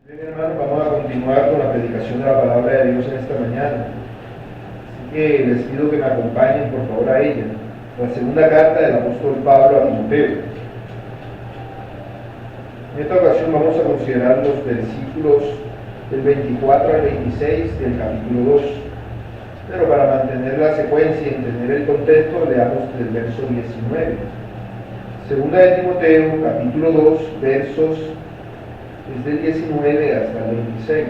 Bien, hermanos, vamos a continuar con la predicación de la palabra de Dios en esta mañana. Así que les pido que me acompañen por favor a ella. La segunda carta del apóstol Pablo a Timoteo. En esta ocasión vamos a considerar los versículos del 24 al 26 del capítulo 2. Pero para mantener la secuencia y entender el contexto, leamos del verso 19. Segunda de Timoteo, capítulo 2, versos desde el 19 hasta el 26.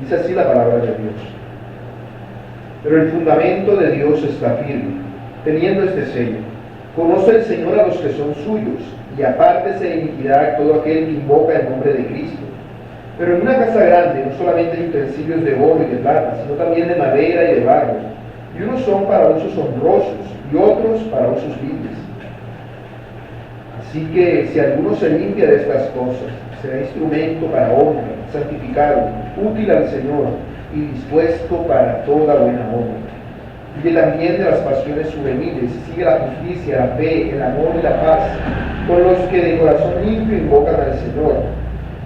Dice así la palabra de Dios. Pero el fundamento de Dios está firme, teniendo este sello. Conoce el Señor a los que son suyos, y apártese de iniquidad todo aquel que invoca el nombre de Cristo. Pero en una casa grande no solamente hay utensilios de oro y de plata, sino también de madera y de barro, y unos son para usos honrosos, y otros para usos viles. Así que si alguno se limpia de estas cosas, será instrumento para honra, santificado, útil al Señor y dispuesto para toda buena obra. Huye también de las pasiones juveniles, sigue la justicia, la fe, el amor y la paz, con los que de corazón limpio invocan al Señor.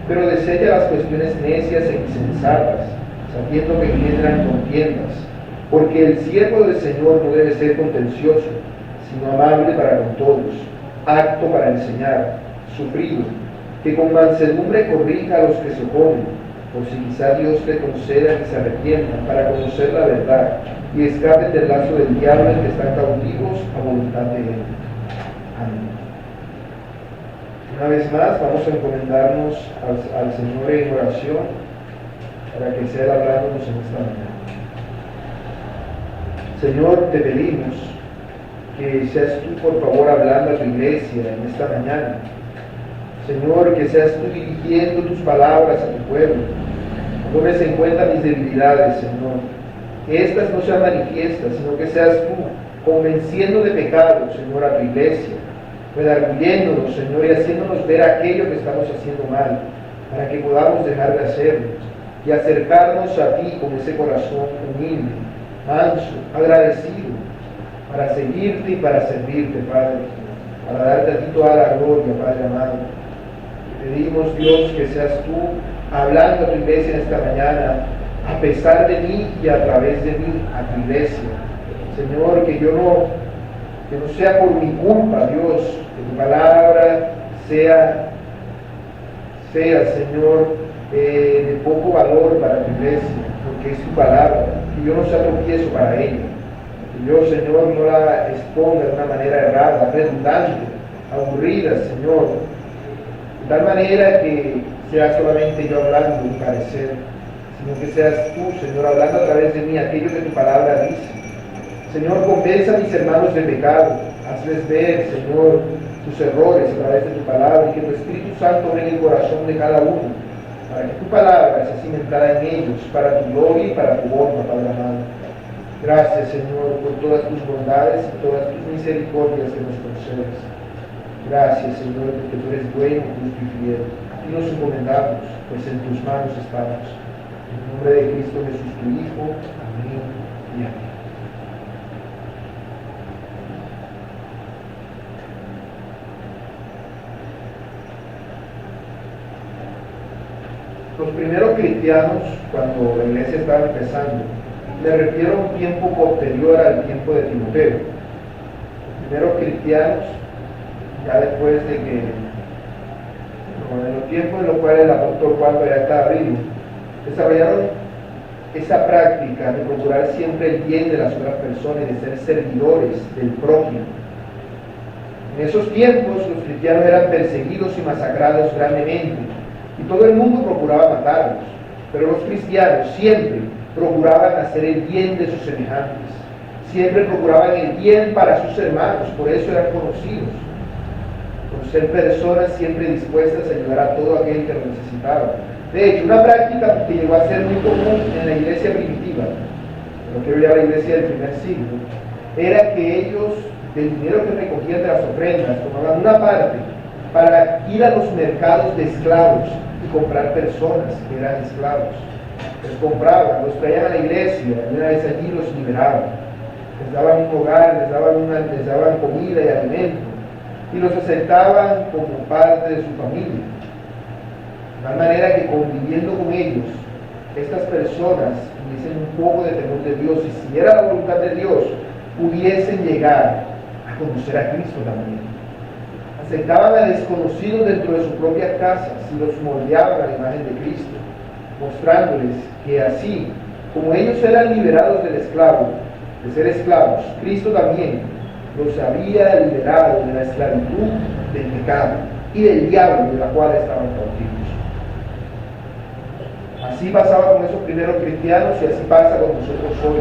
Pero desella las cuestiones necias e insensatas, sabiendo que engendran contiendas, porque el siervo del Señor no debe ser contencioso, sino amable para con todos, apto para enseñar, sufrido, que con mansedumbre corrija a los que se oponen, por si quizá Dios le conceda que se arrepientan para conocer la verdad y escapen del lazo del diablo en que están cautivos a voluntad de Él. Amén. Una vez más vamos a encomendarnos al Señor en oración para que sea Él hablándonos en esta mañana. Señor, te pedimos que seas tú, por favor, hablando a tu iglesia en esta mañana. Señor, que seas tú dirigiendo tus palabras a tu pueblo. Tomes en cuenta mis debilidades, Señor. Que éstas no sean manifiestas, sino que seas tú convenciendo de pecado, Señor, a tu iglesia, redarguyéndonos, Señor, y haciéndonos ver aquello que estamos haciendo mal, para que podamos dejar de hacerlo y acercarnos a ti con ese corazón humilde, manso, agradecido, para seguirte y para servirte, Padre, para darte a ti toda la gloria, Padre amado. Te pedimos, Dios, que seas tú hablando a tu iglesia en esta mañana, a pesar de mí y a través de mí, a tu iglesia. Señor, que no sea por mi culpa, Dios, que tu palabra sea, Señor, de poco valor para tu iglesia, porque es tu palabra, que yo no sea tropiezo para ella. Yo, Señor, no la exponga de una manera errada, redundante, aburrida, Señor, de tal manera que sea solamente yo hablando mi parecer, sino que seas tú, Señor, hablando a través de mí aquello que tu palabra dice. Señor, convenza a mis hermanos de pecado, hazles ver, Señor, sus errores a través de tu palabra, y que tu Espíritu Santo obre en el corazón de cada uno, para que tu palabra sea cimentada en ellos, para tu gloria y para tu honra, Padre amado. Gracias, Señor, por todas tus bondades y todas tus misericordias que nos concedes. Gracias, Señor, porque tú eres bueno, justo y fiel. A ti nos encomendamos, pues en tus manos estamos. En el nombre de Cristo Jesús, tu Hijo. Amén y amén. Los primeros cristianos, cuando la iglesia estaba empezando, me refiero a un tiempo posterior al tiempo de Timoteo. Los primeros cristianos, ya después de que, en los tiempos en los cuales el apóstol Juan ya estaba vivo, desarrollaron esa práctica de procurar siempre el bien de las otras personas y de ser servidores del prójimo. En esos tiempos los cristianos eran perseguidos y masacrados grandemente, y todo el mundo procuraba matarlos, pero los cristianos siempre procuraban hacer el bien de sus semejantes, siempre procuraban el bien para sus hermanos, por eso eran conocidos, por ser personas siempre dispuestas a ayudar a todo aquel que lo necesitaba. De hecho, una práctica que llegó a ser muy común en la iglesia primitiva, no quiero ya la iglesia del primer siglo, era que ellos, del dinero que recogían de las ofrendas, tomaban una parte para ir a los mercados de esclavos y comprar personas que eran esclavos. Les compraban, los traían a la iglesia, y una vez allí los liberaban. Les daban un hogar, les daban comida y alimento, y los aceptaban como parte de su familia. De tal manera que conviviendo con ellos, estas personas tuviesen un poco de temor de Dios y si era la voluntad de Dios, pudiesen llegar a conocer a Cristo también. Aceptaban a desconocidos dentro de sus propias casas y los moldeaban a la imagen de Cristo, mostrándoles que así como ellos eran liberados de ser esclavos, Cristo también los había liberado de la esclavitud del pecado y del diablo de la cual estaban cautivos. Así pasaba con esos primeros cristianos y así pasa con nosotros hoy.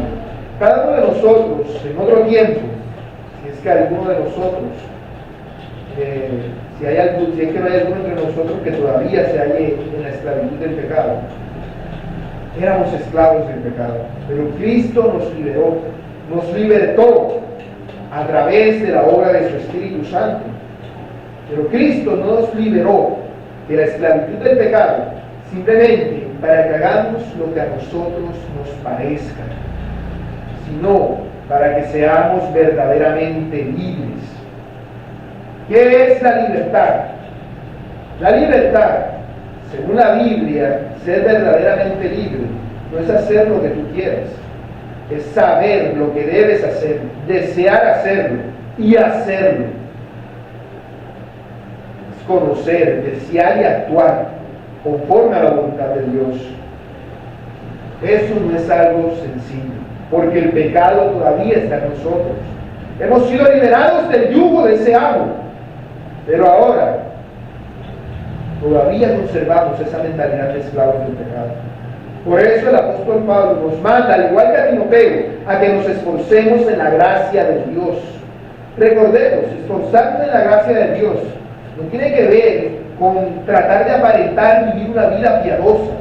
Cada uno de nosotros, en otro tiempo, si es que alguno de nosotros, si es que no hay alguno entre nosotros que todavía se halle en la esclavitud del pecado, éramos esclavos del pecado, pero Cristo nos libertó a través de la obra de su Espíritu Santo. Pero Cristo no nos liberó de la esclavitud del pecado simplemente para que hagamos lo que a nosotros nos parezca, sino para que seamos verdaderamente libres. ¿Qué es la libertad? La libertad, según la Biblia, ser verdaderamente libre no es hacer lo que tú quieras, es saber lo que debes hacer, desear hacerlo y hacerlo. Es conocer, desear y actuar conforme a la voluntad de Dios. Eso no es algo sencillo, porque el pecado todavía está en nosotros. Hemos sido liberados del yugo de ese amo, pero ahora todavía conservamos esa mentalidad de esclavos del pecado. Por eso el apóstol Pablo nos manda, al igual que a Timoteo, a que nos esforcemos en la gracia de Dios. Recordemos, esforzarnos en la gracia de Dios no tiene que ver con tratar de aparentar vivir una vida piadosa.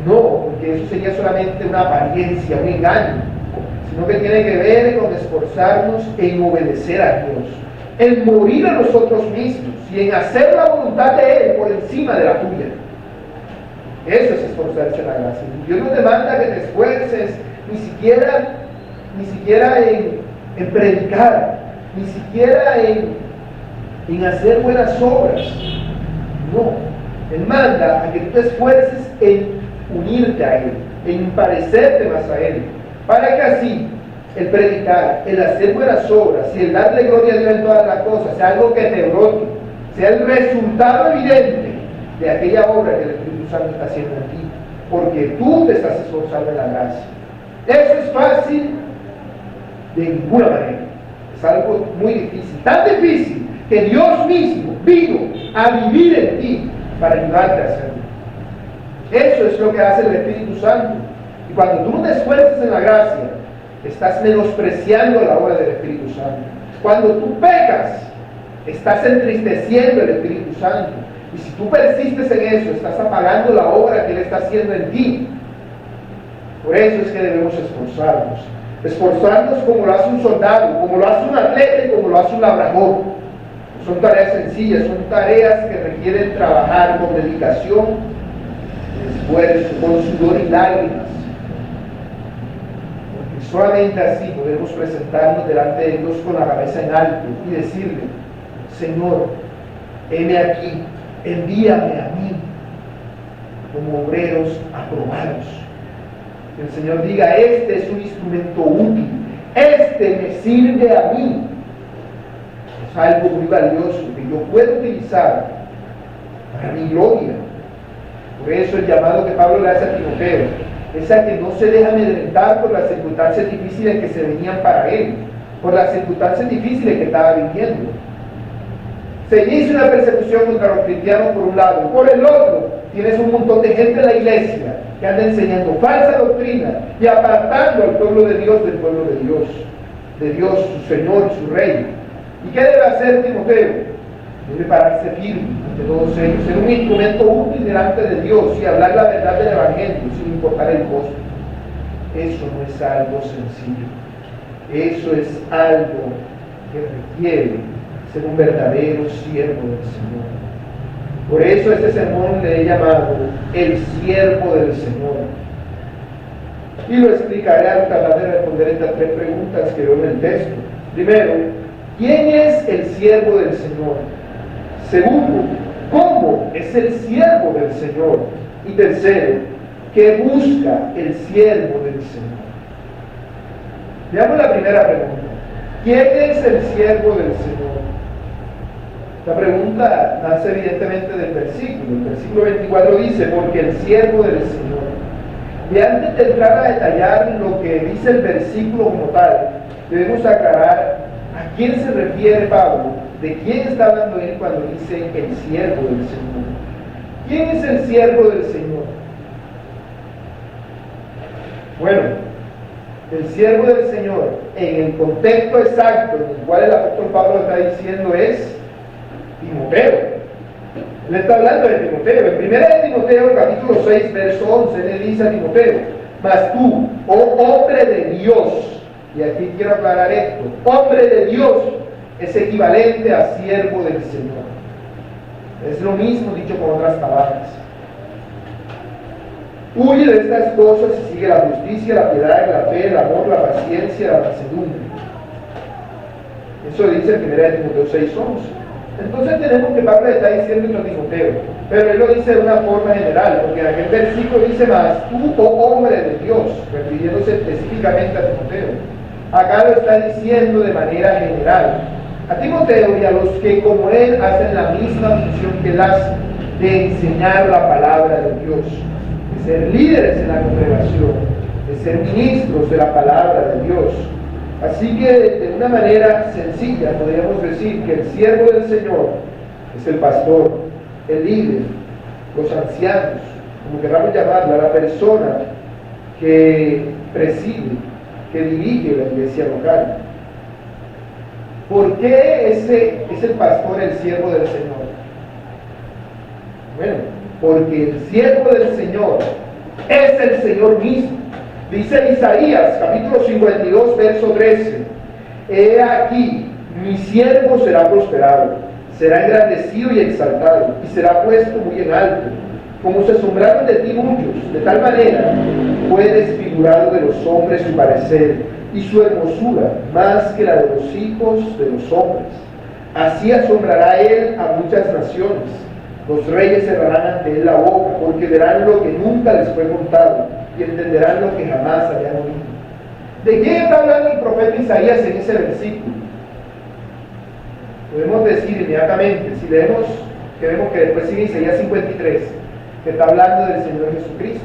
No, porque eso sería solamente una apariencia, un engaño, sino que tiene que ver con esforzarnos en obedecer a Dios, en morir a nosotros mismos y en hacer la voluntad de Él por encima de la tuya. Eso es esforzarse en la gracia. Dios no demanda que te esfuerces ni siquiera en predicar, ni siquiera en hacer buenas obras. No, Él manda a que tú te esfuerces en unirte a Él, en parecerte más a Él, para que así el predicar, el hacer buenas obras y el darle gloria a Dios en todas las cosas sea algo que te brote, sea el resultado evidente de aquella obra que el Espíritu Santo está haciendo en ti, porque tú te estás esforzando en la gracia. Eso es fácil de ninguna manera, es algo muy difícil, tan difícil que Dios mismo vino a vivir en ti para ayudarte a hacerlo. Eso es lo que hace el Espíritu Santo. Y cuando tú no te esfuerzas en la gracia, estás menospreciando la obra del Espíritu Santo. Cuando tú pecas, estás entristeciendo el Espíritu Santo. Y si tú persistes en eso, estás apagando la obra que Él está haciendo en ti. Por eso es que debemos esforzarnos. Esforzarnos como lo hace un soldado, como lo hace un atleta y como lo hace un labrador. Son tareas sencillas, son tareas que requieren trabajar con dedicación, esfuerzo, con sudor y lágrimas. Porque solamente así podemos presentarnos delante de Dios con la cabeza en alto y decirle: Señor, heme aquí, envíame a mí como obreros aprobados. Que el Señor diga: este es un instrumento útil, este me sirve a mí. Es algo muy valioso que yo puedo utilizar para mi gloria. Por eso el llamado que Pablo le hace a Timoteo es a que no se deje amedrentar por las circunstancias difíciles que se venían para él, por las circunstancias difíciles que estaba viviendo. Se inicia una persecución contra los cristianos por un lado, y por el otro tienes un montón de gente en la iglesia que anda enseñando falsa doctrina y apartando al pueblo de Dios del pueblo de Dios, su Señor, su Rey. ¿Y qué debe hacer Timoteo? Debe pararse firme ante todos ellos, ser un instrumento útil delante de Dios y hablar la verdad del Evangelio sin importar el costo. Eso no es algo sencillo. Eso es algo que requiere ser un verdadero siervo del Señor. Por eso este sermón le he llamado el siervo del Señor. Y lo explicaré al tratar de responder estas tres preguntas que veo en el texto. Primero, ¿quién es el siervo del Señor? Segundo, ¿Cómo es el siervo del Señor? Y tercero, ¿qué busca el siervo del Señor? Veamos la primera pregunta. ¿Quién es el siervo del Señor? La pregunta nace evidentemente del versículo. El versículo 24 dice, porque el siervo del Señor. Y antes de entrar a detallar lo que dice el versículo como tal, debemos aclarar a quién se refiere Pablo, de quién está hablando él cuando dice el siervo del Señor. ¿Quién es el siervo del Señor? Bueno, el siervo del Señor, en el contexto exacto en el cual el apóstol Pablo está diciendo es Timoteo. Él está hablando de Timoteo. En 1 Timoteo, capítulo 6, verso 11, le dice a Timoteo, mas tú, oh hombre de Dios, y aquí quiero aclarar esto, hombre de Dios es equivalente a siervo del Señor. Es lo mismo dicho con otras palabras. Huye de estas cosas y sigue la justicia, la piedad, la fe, el amor, la paciencia, la mansedumbre. Eso dice en 1 Timoteo 6, 11. Entonces tenemos que Pablo está diciendo esto a Timoteo, pero él lo dice de una forma general, porque en aquel versículo dice más, tú, oh hombre de Dios, refiriéndose específicamente a Timoteo. Acá lo está diciendo de manera general a Timoteo y a los que como él hacen la misma función que él hace, de enseñar la palabra de Dios, de ser líderes en la congregación, de ser ministros de la palabra de Dios. Así que de una manera sencilla podríamos decir que el siervo del Señor es el pastor, el líder, los ancianos, como queramos llamarla, la persona que preside, que dirige la iglesia local. ¿Por qué es el pastor el siervo del Señor? Bueno, porque el siervo del Señor es el Señor mismo. Dice Isaías, capítulo 52, verso 13, he aquí, mi siervo será prosperado, será engrandecido y exaltado, y será puesto muy en alto, como se asombraron de ti muchos, de tal manera fue desfigurado de los hombres su parecer, y su hermosura más que la de los hijos de los hombres. Así asombrará él a muchas naciones, los reyes cerrarán ante él la boca, porque verán lo que nunca les fue contado, y entenderán lo que jamás habían oído. ¿De quién está hablando el profeta Isaías en ese versículo? Podemos decir inmediatamente, si leemos, que vemos que después sigue Isaías 53, que está hablando del Señor Jesucristo.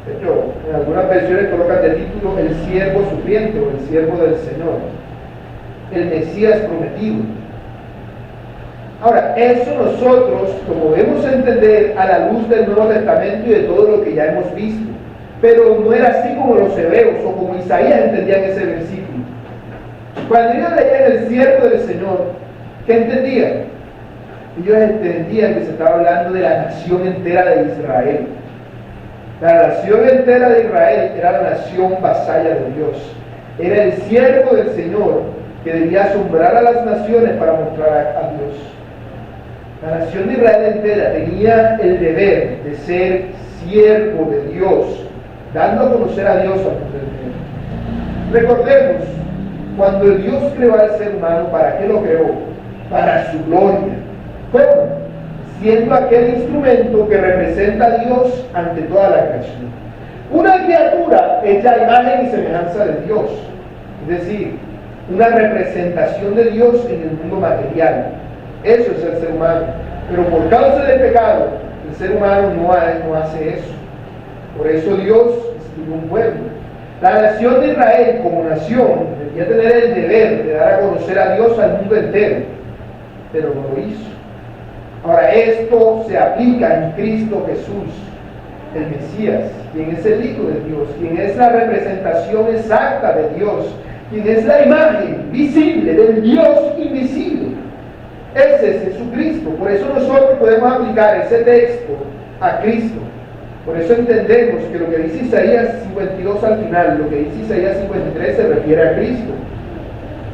De hecho, en algunas versiones colocan de título el siervo sufriente o el siervo del Señor, el Mesías prometido. Ahora, eso nosotros, como debemos entender a la luz del Nuevo Testamento y de todo lo que ya hemos visto, pero no era así como los hebreos o como Isaías entendían ese versículo. Cuando ellos leían el siervo del Señor, ¿qué entendían? Ellos entendían que se estaba hablando de la nación entera de Israel. La nación entera de Israel era la nación vasalla de Dios. Era el siervo del Señor que debía asombrar a las naciones para mostrar a Dios. La nación de Israel entera tenía el deber de ser siervo de Dios, dando a conocer a Dios al mundo entero. Recordemos, cuando Dios creó al ser humano, ¿para qué lo creó? Para su gloria. ¿Cómo? Siendo aquel instrumento que representa a Dios ante toda la creación. Una criatura hecha a imagen y semejanza de Dios, es decir, una representación de Dios en el mundo material. Eso es el ser humano. Pero por causa del pecado, el ser humano no hace eso. Por eso Dios instituyó un pueblo. La nación de Israel como nación debía tener el deber de dar a conocer a Dios al mundo entero, pero no lo hizo. Ahora, esto se aplica en Cristo Jesús, el Mesías, quien es el Hijo de Dios, quien es la representación exacta de Dios, quien es la imagen visible del Dios invisible. Ese es Jesucristo. Por eso nosotros podemos aplicar ese texto a Cristo. Por eso entendemos que lo que dice Isaías 52 al final, lo que dice Isaías 53 se refiere a Cristo.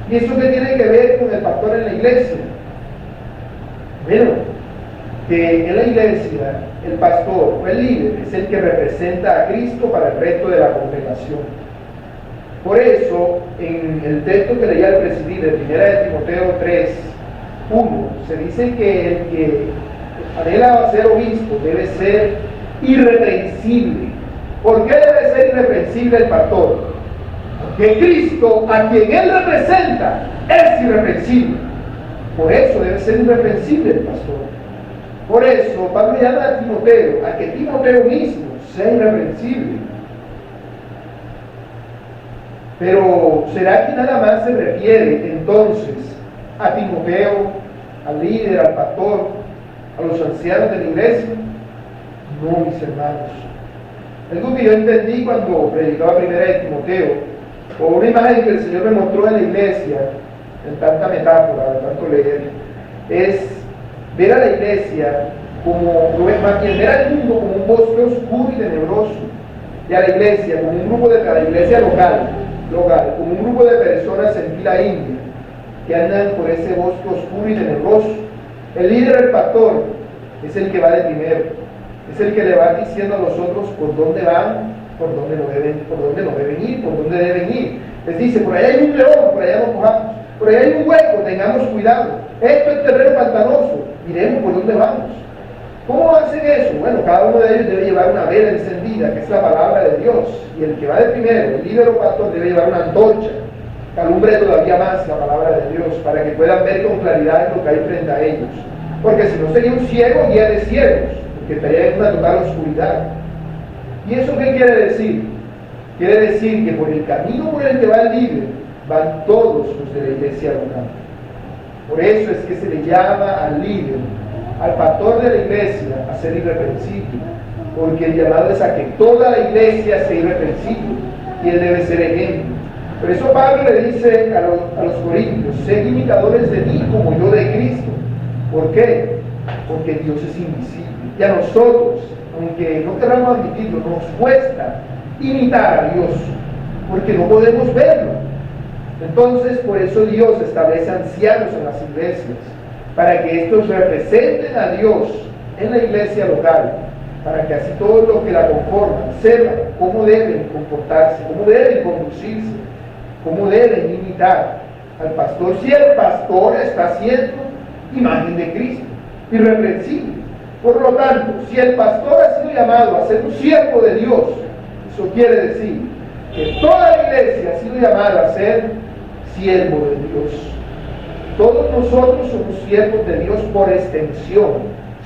¿Y eso qué tiene que ver con el pastor en la iglesia? Bueno, que en la iglesia el pastor o el líder es el que representa a Cristo para el resto de la congregación. Por eso, en el texto que leía al presidir, de 1 Timoteo 3, 1, se dice que el que anhela ser obispo, debe ser irreprensible. ¿Por qué debe ser irreprensible el pastor? Porque Cristo, a quien él representa, es irreprensible. Por eso debe ser irreprensible el pastor. Por eso Pablo llama a Timoteo, a que Timoteo mismo sea irreprensible. Pero ¿será que nada más se refiere entonces a Timoteo, al líder, al pastor, a los ancianos de la iglesia? No, mis hermanos. Algo que yo entendí cuando predicaba primera de Timoteo, o una imagen que el Señor me mostró en la iglesia, en tanta metáfora, de tanto leer, es ver a la iglesia como, más bien ver al mundo como un bosque oscuro y tenebroso, y a la iglesia como un grupo de la iglesia local, como un grupo de personas en fila india que andan por ese bosque oscuro y tenebroso. El líder, el pastor, es el que va de primero, es el que le va diciendo a los otros por dónde van, por dónde no deben ir, por dónde deben ir. Les dice, por allá hay un león, por allá no cojamos, por allá hay un hueco, tengamos cuidado, esto es terreno pantanoso, miremos por dónde vamos. ¿Cómo hacen eso? Bueno, cada uno de ellos debe llevar una vela encendida, que es la palabra de Dios, y el que va de primero, el líder o pastor, debe llevar una antorcha, que alumbre todavía más la palabra de Dios, para que puedan ver con claridad lo que hay frente a ellos. Porque si no sería un ciego guía de ciegos, porque estaría en una total oscuridad. ¿Y eso qué quiere decir? Quiere decir que por el camino por el que va el líder, van todos los de la iglesia local. Por eso es que se le llama al líder, al pastor de la iglesia, a ser irreprensible, porque el llamado es a que toda la iglesia sea irreprensible, y él debe ser ejemplo. Por eso Pablo le dice a los corintios, sed imitadores de mí como yo de Cristo. ¿Por qué? Porque Dios es invisible, y a nosotros, aunque no queramos admitirlo, nos cuesta imitar a Dios, porque no podemos verlo. Entonces, por eso Dios establece ancianos en las iglesias, para que estos representen a Dios en la iglesia local, para que así todos los que la conforman sepan cómo deben comportarse, cómo deben conducirse, cómo deben imitar al pastor. Si el pastor está siendo imagen de Cristo, irreprensible. Por lo tanto, si el pastor ha sido llamado a ser un siervo de Dios, eso quiere decir que toda la iglesia ha sido llamada a ser siervo de Dios. Todos nosotros somos siervos de Dios por extensión,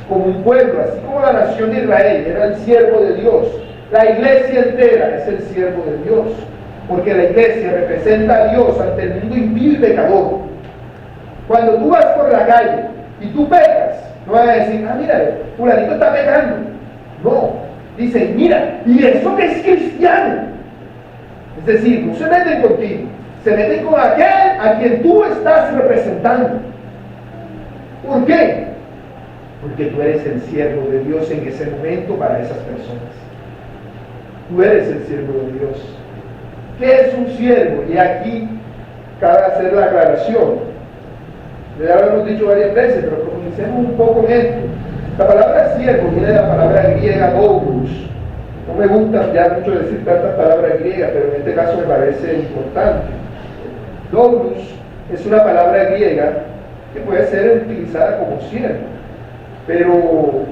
como un pueblo, así como la nación de Israel era el siervo de Dios. La iglesia entera es el siervo de Dios, porque la iglesia representa a Dios ante el mundo impío y pecador. Cuando tú vas por la calle y tú pecas, no vas a decir, mira, fulanito está pecando. No, dicen, mira, ¿y eso que es cristiano? Es decir, no se meten contigo, se meten con aquel a quien tú estás representando. ¿Por qué? Porque tú eres el siervo de Dios en ese momento para esas personas. Tú eres el siervo de Dios. ¿Qué es un siervo? Y aquí cabe hacer la aclaración. Ya lo hemos dicho varias veces, pero profundicemos un poco en esto. La palabra siervo viene de la palabra griega doulos. No me gusta ya mucho decir tantas palabras griegas, pero en este caso me parece importante. Doulos es una palabra griega que puede ser utilizada como siervo, pero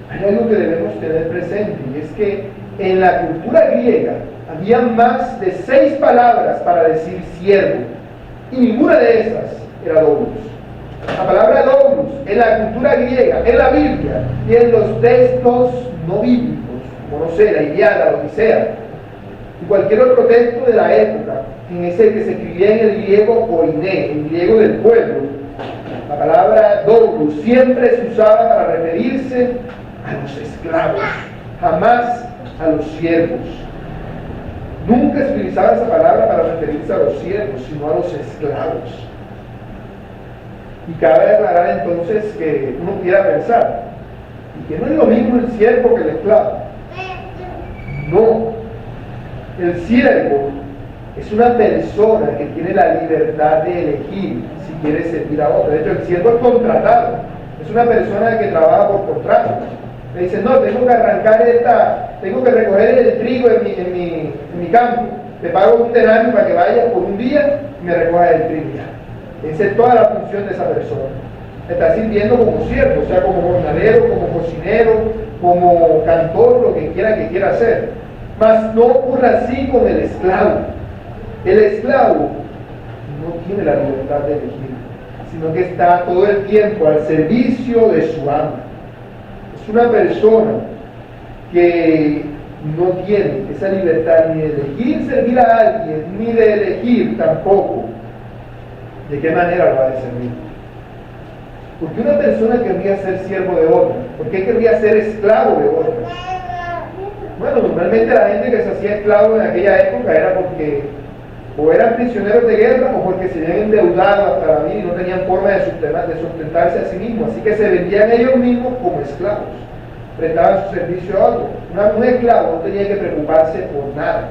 hay algo que debemos tener presente, y es que en la cultura griega había más de 6 palabras para decir siervo, y ninguna de esas era doulos. La palabra doulos en la cultura griega, en la Biblia y en los textos no bíblicos, como no sé, la Ilíada, la Odisea y cualquier otro texto de la época, en ese que se escribía en el griego koiné, el griego del pueblo, la palabra doulos siempre se usaba para referirse a los esclavos, jamás a los siervos. Nunca se utilizaba esa palabra para referirse a los siervos, sino a los esclavos. Y cabe aclarar entonces que uno pudiera pensar, y que no es lo mismo el siervo que el esclavo. No, el siervo es una persona que tiene la libertad de elegir si quiere servir a otro. De hecho, el siervo es contratado, es una persona que trabaja por contrato. Le dicen, no, tengo que arrancar tengo que recoger el trigo en mi campo, te pago un denario para que vayas por un día y me recojas el trigo. Esa es toda la función de esa persona. está sirviendo como siervo, o sea, como jornalero, como cocinero, como cantor, lo que quiera hacer. Mas no ocurra así con el esclavo. El esclavo no tiene la libertad de elegir, sino que está todo el tiempo al servicio de su amo. Es una persona que no tiene esa libertad ni de elegir servir a alguien, ni de elegir tampoco de qué manera lo va a servir. Porque una persona querría ser siervo de otra. ¿Por qué querría ser esclavo de otra? Bueno, normalmente la gente que se hacía esclavo en aquella época era porque o eran prisioneros de guerra o porque se habían endeudado hasta la vida y no tenían forma de sustentarse a sí mismos. Así que se vendían ellos mismos como esclavos. Prestaban su servicio a otro. Un esclavo no tenía que preocuparse por nada.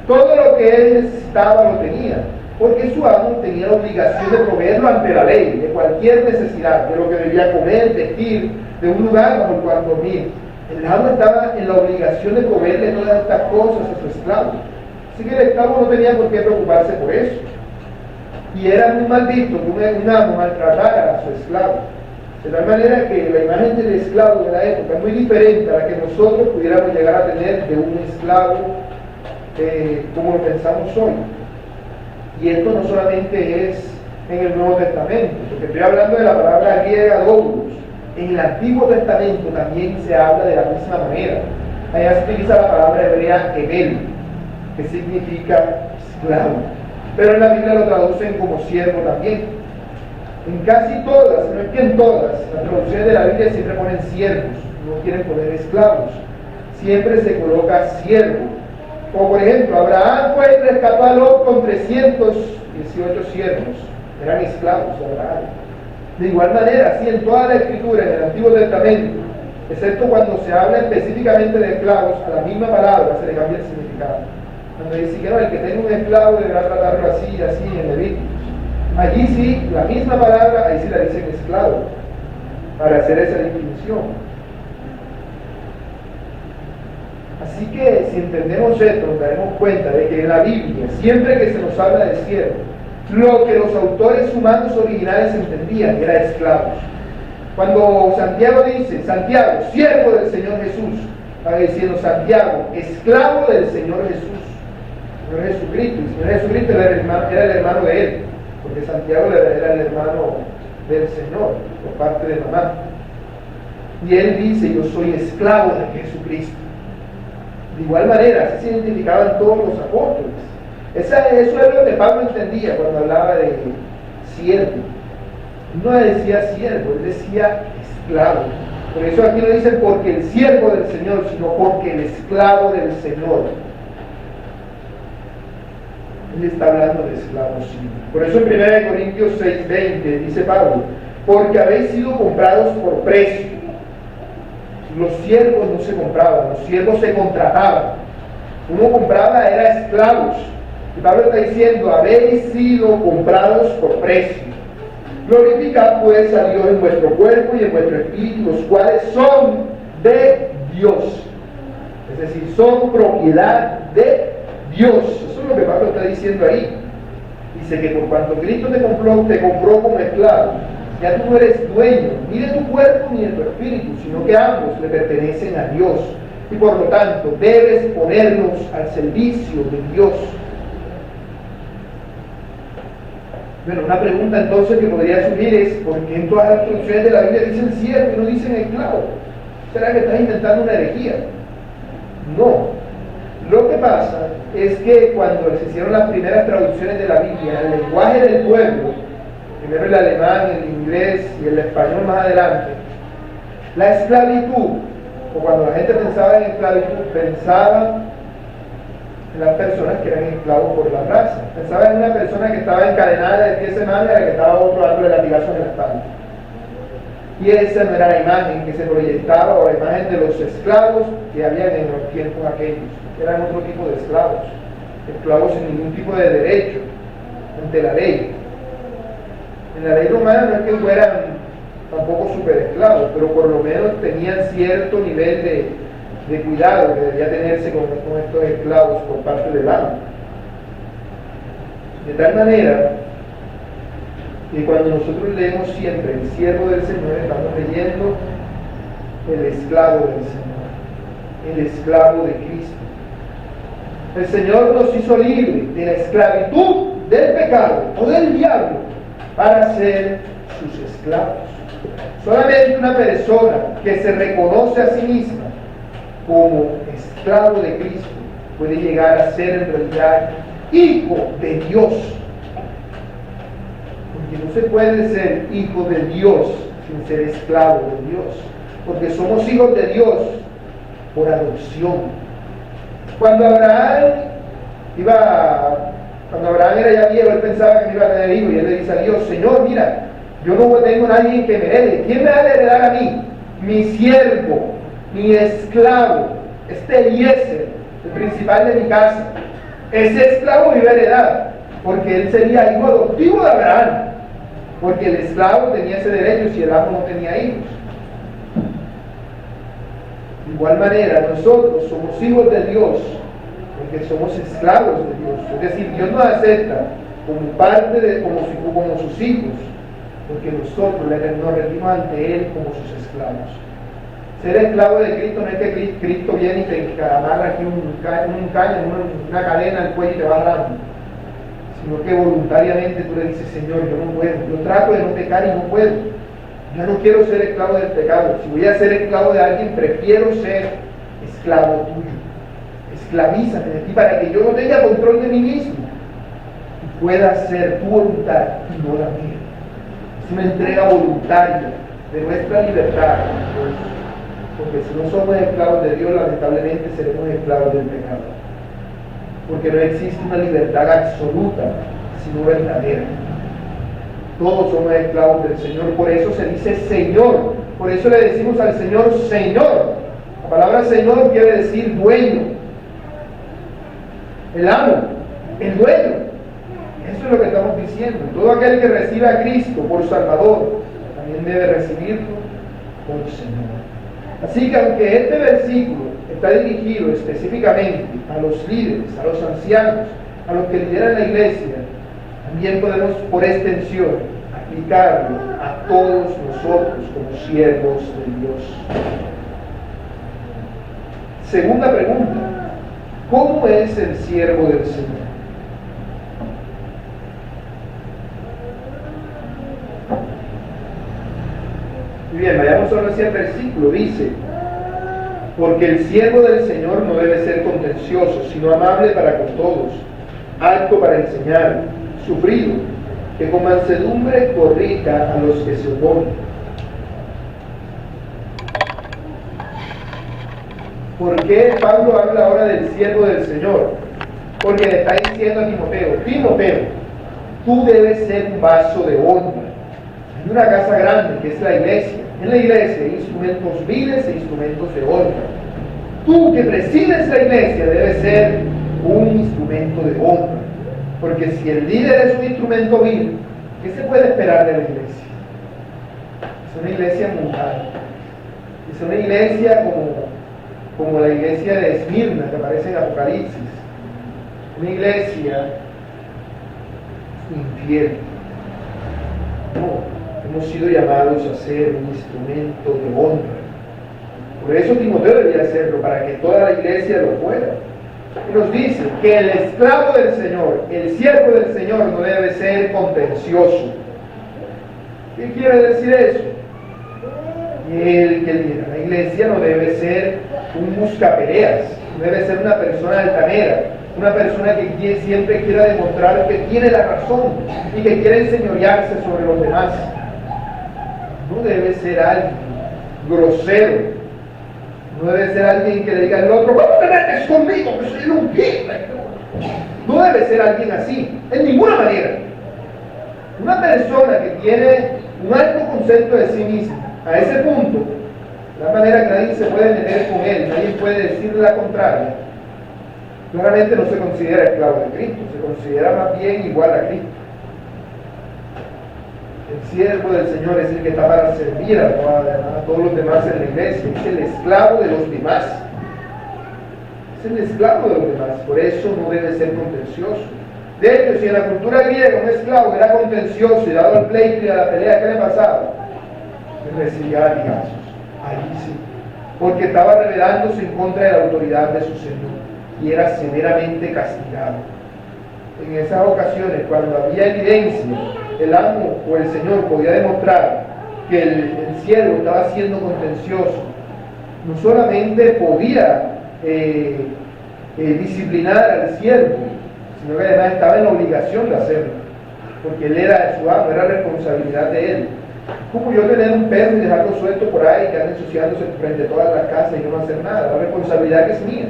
Todo lo que él necesitaba lo tenía, porque su amo tenía la obligación de proveerlo ante la ley, de cualquier necesidad, de lo que debía comer, vestir, de un lugar bajo el cual dormir. El amo estaba en la obligación de proveerle todas estas cosas a su esclavo. Así que el esclavo no tenía por qué preocuparse por eso. Y era muy mal visto que un amo maltratara a su esclavo. De tal manera que la imagen del esclavo de la época es muy diferente a la que nosotros pudiéramos llegar a tener de un esclavo como lo pensamos hoy. Y esto no solamente es en el Nuevo Testamento, porque estoy hablando de la palabra griega doulos. En el Antiguo Testamento también se habla de la misma manera. Allá se utiliza la palabra hebrea ebel, que significa esclavo. Pero en la Biblia lo traducen como siervo también. En casi todas, no es que en todas, las traducciones de la Biblia siempre ponen siervos, no quieren poner esclavos. Siempre se coloca siervo. Como por ejemplo, Abraham fue y rescató a Lot con 318 siervos. Eran esclavos de Abraham. De igual manera, así en toda la Escritura, en el Antiguo Testamento, excepto cuando se habla específicamente de esclavos, a la misma palabra se le cambia el significado. Cuando dice que no, el que tenga un esclavo deberá tratarlo así y así en Levíticos. Allí sí, la misma palabra, ahí sí la dicen esclavo, para hacer esa distinción. Así que si entendemos esto, nos daremos cuenta de que en la Biblia, siempre que se nos habla de siervo, lo que los autores humanos originales entendían era esclavos. Cuando Santiago dice, Santiago, siervo del Señor Jesús, está diciendo Santiago, esclavo del Señor Jesús, Señor Jesucristo. El Señor Jesucristo era el hermano de él, porque Santiago era el hermano del Señor, por parte de mamá. Y él dice, yo soy esclavo de Jesucristo. De igual manera, así se identificaban todos los apóstoles. Eso es lo que Pablo entendía cuando hablaba de siervo. No decía siervo, él decía esclavo. Por eso aquí no dicen porque el siervo del Señor, sino porque el esclavo del Señor. Él está hablando de esclavos, sí. Por eso en 1 Corintios 6:20 dice Pablo, porque habéis sido comprados por precio. Los siervos no se compraban, los siervos se contrataban. Uno compraba, era esclavos. Y Pablo está diciendo, habéis sido comprados por precio. Glorificad pues a Dios en vuestro cuerpo y en vuestro espíritu, los cuales son de Dios. Es decir, son propiedad de Dios. Eso es lo que Pablo está diciendo ahí. Dice que por cuanto Cristo te compró como esclavo, ya tú no eres dueño ni de tu cuerpo ni de tu espíritu, sino que ambos le pertenecen a Dios. Y por lo tanto, debes ponerlos al servicio de Dios. Bueno, una pregunta entonces que podría surgir es, ¿por qué en todas las traducciones de la Biblia dicen siervo y no dicen esclavo? ¿Será que estás inventando una herejía? No. Lo que pasa es que cuando se hicieron las primeras traducciones de la Biblia, el lenguaje del pueblo, primero el alemán, el inglés y el español más adelante, la esclavitud, o cuando la gente pensaba en esclavitud, pensaba en las personas que eran esclavos por la raza. Pensaba en una persona que estaba encadenada de pies en mano y a la que estaba otro dándole latigazos en la espalda. Y esa no era la imagen que se proyectaba, o la imagen de los esclavos que habían en los tiempos aquellos. Eran otro tipo de esclavos, esclavos sin ningún tipo de derecho ante la ley. En la ley romana no es que fueran tampoco super esclavos, pero por lo menos tenían cierto nivel de cuidado que debía tenerse con estos esclavos por parte del amo. De tal manera Y cuando nosotros leemos siempre el siervo del Señor, estamos leyendo el esclavo del Señor, el esclavo de Cristo. El Señor nos hizo libres de la esclavitud del pecado o del diablo para ser sus esclavos. Solamente una persona que se reconoce a sí misma como esclavo de Cristo puede llegar a ser en realidad hijo de Dios. Porque no se puede ser hijo de Dios sin ser esclavo de Dios. Porque somos hijos de Dios por adopción. Cuando Abraham era ya viejo, él pensaba que no iba a tener hijos, y él le dice a Dios: Señor, mira, yo no tengo a nadie que me herede. ¿Quién me va a heredar a mí? Mi siervo, mi esclavo, Eliezer, el principal de mi casa. Ese esclavo iba a heredar, porque él sería hijo adoptivo de Abraham, porque el esclavo tenía ese derecho si el amo no tenía hijos. De igual manera, nosotros somos hijos de Dios porque somos esclavos de Dios. Es decir, Dios nos acepta como parte de, como sus hijos, porque nosotros nos rendimos ante Él como sus esclavos. Ser esclavo de Cristo no es que Cristo viene y te amarra aquí una cadena al cuello y te va agarrando, sino que voluntariamente tú le dices: Señor, yo no puedo, yo trato de no pecar y no puedo. Yo no quiero ser esclavo del pecado. Si voy a ser esclavo de alguien, prefiero ser esclavo tuyo. Esclavízame de ti para que yo no tenga control de mí mismo y pueda hacer tu voluntad y no la mía. Es una entrega voluntaria de nuestra libertad, porque si no somos esclavos de Dios, lamentablemente seremos esclavos del pecado. Porque no existe una libertad absoluta, sino verdadera. Todos somos esclavos del Señor, por eso se dice Señor, por eso le decimos al Señor Señor. La palabra Señor quiere decir dueño, el amo, el dueño. Eso es lo que estamos diciendo. Todo aquel que reciba a Cristo por Salvador también debe recibirlo por Señor. Así que aunque este versículo está dirigido específicamente a los líderes, a los ancianos, a los que lideran la iglesia, también podemos, por extensión, aplicarlo a todos nosotros como siervos de Dios. Segunda pregunta: ¿cómo es el siervo del Señor? Muy bien, vayamos ahora hacia el versículo. Dice: porque el siervo del Señor no debe ser contencioso, sino amable para con todos, apto para enseñar, sufrido, que con mansedumbre corrija a los que se oponen. ¿Por qué Pablo habla ahora del siervo del Señor? Porque le está diciendo a Timoteo: Timoteo, tú debes ser un vaso de honra. Hay una casa grande que es la iglesia. En la iglesia hay instrumentos viles e instrumentos de honra. Tú que presides la iglesia debes ser un instrumento de honra. Porque si el líder es un instrumento vil, ¿qué se puede esperar de la iglesia? Es una iglesia mundana. Es una iglesia como la iglesia de Esmirna que aparece en Apocalipsis. Una iglesia infiel. No, hemos sido llamados a ser un instrumento de honra. Por eso Timoteo debía hacerlo, para que toda la iglesia lo fuera. Y nos dice que el esclavo del Señor, el siervo del Señor, no debe ser contencioso. ¿Qué quiere decir eso? El que lidera la iglesia no debe ser un buscapeleas, no debe ser una persona altanera, una persona que siempre quiera demostrar que tiene la razón y que quiere enseñorearse sobre los demás. No debe ser alguien grosero. No debe ser alguien que le diga al otro: ¿cómo te metes conmigo? Que soy un Hitler. No debe ser alguien así, en ninguna manera. Una persona que tiene un alto concepto de sí misma, a ese punto, de la manera que nadie se puede meter con él, nadie puede decirle la contraria, claramente no se considera esclavo de Cristo, se considera más bien igual a Cristo. El siervo del Señor es el que está para servir a todos los demás en la iglesia. Es el esclavo de los demás. Es el esclavo de los demás. Por eso no debe ser contencioso. De hecho, si en la cultura griega un esclavo era contencioso y dado al pleito y a la pelea, ¿qué le pasaba? Recibía latigazos. Ahí sí. Porque estaba rebelándose en contra de la autoridad de su señor y era severamente castigado. En esas ocasiones, cuando había evidencia, el amo o el señor podía demostrar que el siervo estaba siendo contencioso, no solamente podía disciplinar al siervo, sino que además estaba en la obligación de hacerlo, porque él era su amo, era responsabilidad de él. Como yo tener un perro y dejarlo suelto por ahí, que anda ensuciándose frente a todas las casas y no hacer nada, la responsabilidad que es mía.